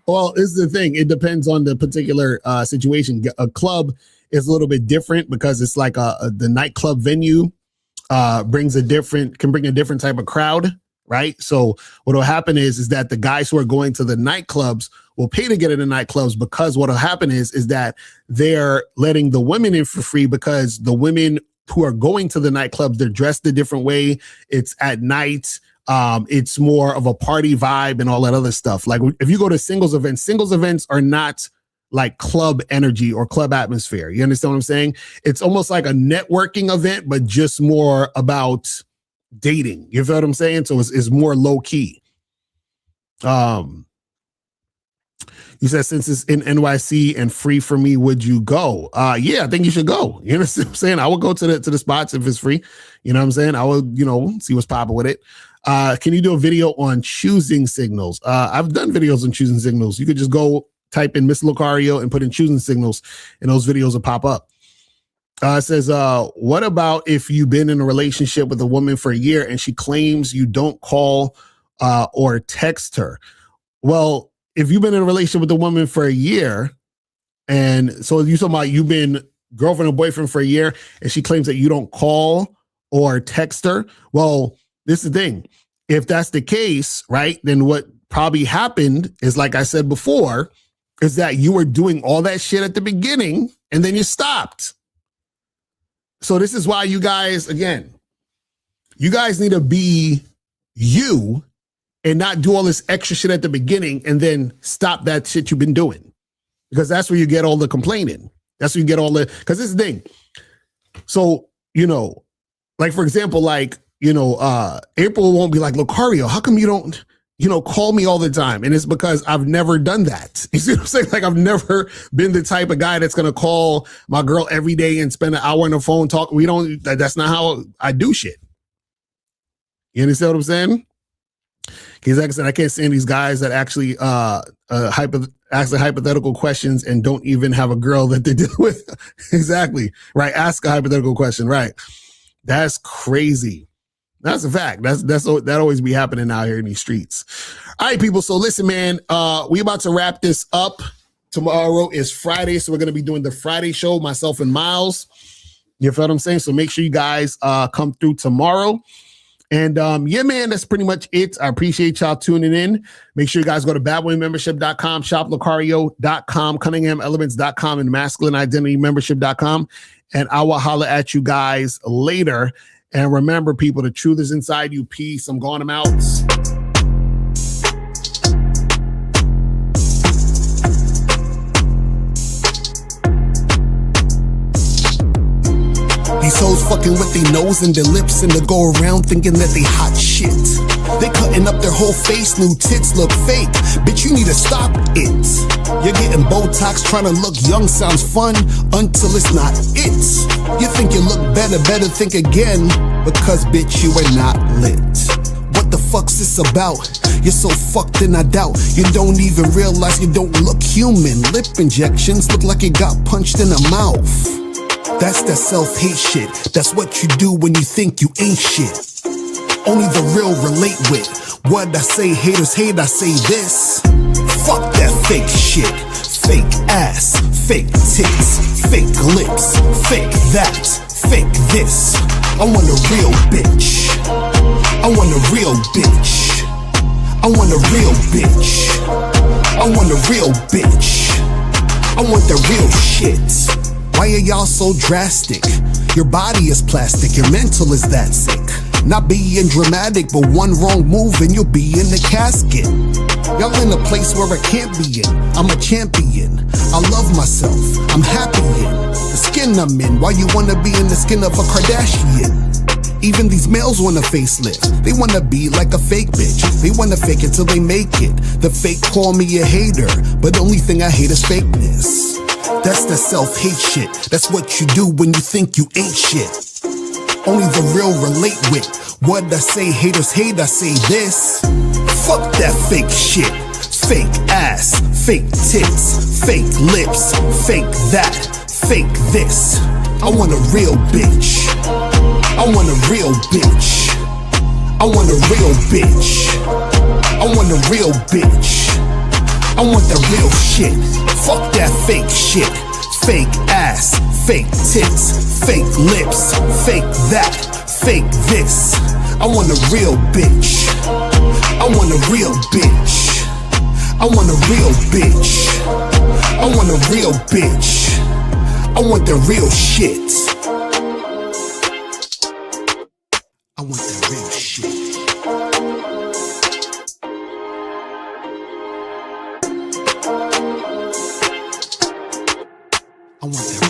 Well, this is the thing. It depends on the particular situation. A club is a little bit different because it's like the nightclub venue can bring a different type of crowd, right? So what will happen is that the guys who are going to the nightclubs will pay to get in the nightclubs, because what will happen is that they're letting the women in for free, because the women who are going to the nightclubs, they're dressed a different way. It's at night. It's more of a party vibe and all that other stuff. Like if you go to singles events are not like club energy or club atmosphere. You understand what I'm saying? It's almost like a networking event, but just more about dating. You feel what I'm saying? So it's more low key. You said, since it's in NYC and free for me, would you go? Yeah, I think you should go. You understand what I'm saying? I would go to the spots if it's free. You know what I'm saying? I would, see what's popping with it. Can you do a video on choosing signals? I've done videos on choosing signals. You could just go type in Miss Locario and put in choosing signals, and those videos will pop up. It says, what about if you've been in a relationship with a woman for a year and she claims you don't call or text her? Well, if you've been in a relationship with a woman for a year, and so you're talking about you've been girlfriend or boyfriend for a year and she claims that you don't call or text her, well, this is the thing. If that's the case, right, then what probably happened is, like I said before, is that you were doing all that shit at the beginning and then you stopped. So this is why you guys need to be you and not do all this extra shit at the beginning and then stop that shit you've been doing. Because that's where you get all the complaining. That's where you get all the, because this is the thing. So, like, for example, April won't be like, Locario, how come you don't, call me all the time? And it's because I've never done that. You see what I'm saying? Like, I've never been the type of guy that's going to call my girl every day and spend an hour on the phone talking. That's not how I do shit. You understand what I'm saying? Because like I said, I can't stand these guys that actually ask hypothetical questions and don't even have a girl that they deal with. Exactly. Right. Ask a hypothetical question. Right. That's crazy. That's a fact. That always be happening out here in these streets. All right, people. So listen, man, we about to wrap this up. Tomorrow is Friday, so we're going to be doing the Friday show, myself and Miles. You feel what I'm saying? So make sure you guys come through tomorrow. And yeah, man, that's pretty much it. I appreciate y'all tuning in. Make sure you guys go to badboymembership.com, shoplocario.com, cunninghamelements.com, and masculineidentitymembership.com. And I will holler at you guys later. And remember, people, the truth is inside you. Peace. I'm going. I'm out. These hoes fucking with their nose and their lips, and they go around thinking that they hot shit. They cutting up their whole face, new tits look fake. Bitch, you need to stop it. You're getting Botox, trying to look young sounds fun until it's not it. You think you look better think again, because bitch, you are not lit. What the fuck's this about? You're so fucked and I doubt you don't even realize you don't look human. Lip injections look like you got punched in the mouth. That's that self-hate shit. That's what you do when you think you ain't shit. Only the real relate with what I say. Haters hate, I say this. Fuck that fake shit. Fake ass, fake tits, fake lips, fake that, fake this. I want a real bitch. I want a real bitch. I want a real bitch. I want a real bitch. I want the real shit. Why are y'all so drastic? Your body is plastic, your mental is that sick. Not being dramatic, but one wrong move and you'll be in the casket. Y'all in a place where I can't be in. I'm a champion. I love myself. I'm happy in the skin I'm in. Why you wanna be in the skin of a Kardashian? Even these males want a facelift. They wanna be like a fake bitch. They wanna fake it till they make it. The fake call me a hater, but the only thing I hate is fakeness. That's the self-hate shit. That's what you do when you think you ain't shit. Only the real relate with what I say. Haters hate, I say this. Fuck that fake shit. Fake ass, fake tits, fake lips, fake that, fake this. I want a real bitch. I want a real bitch. I want a real bitch. I want a real bitch. I want the real shit. Fuck that fake shit. Fake ass, fake tits, fake lips, fake that, fake this. I want a real bitch. I want a real bitch. I want a real bitch. I want a real bitch. I want the real shit. I want the real shit. I want that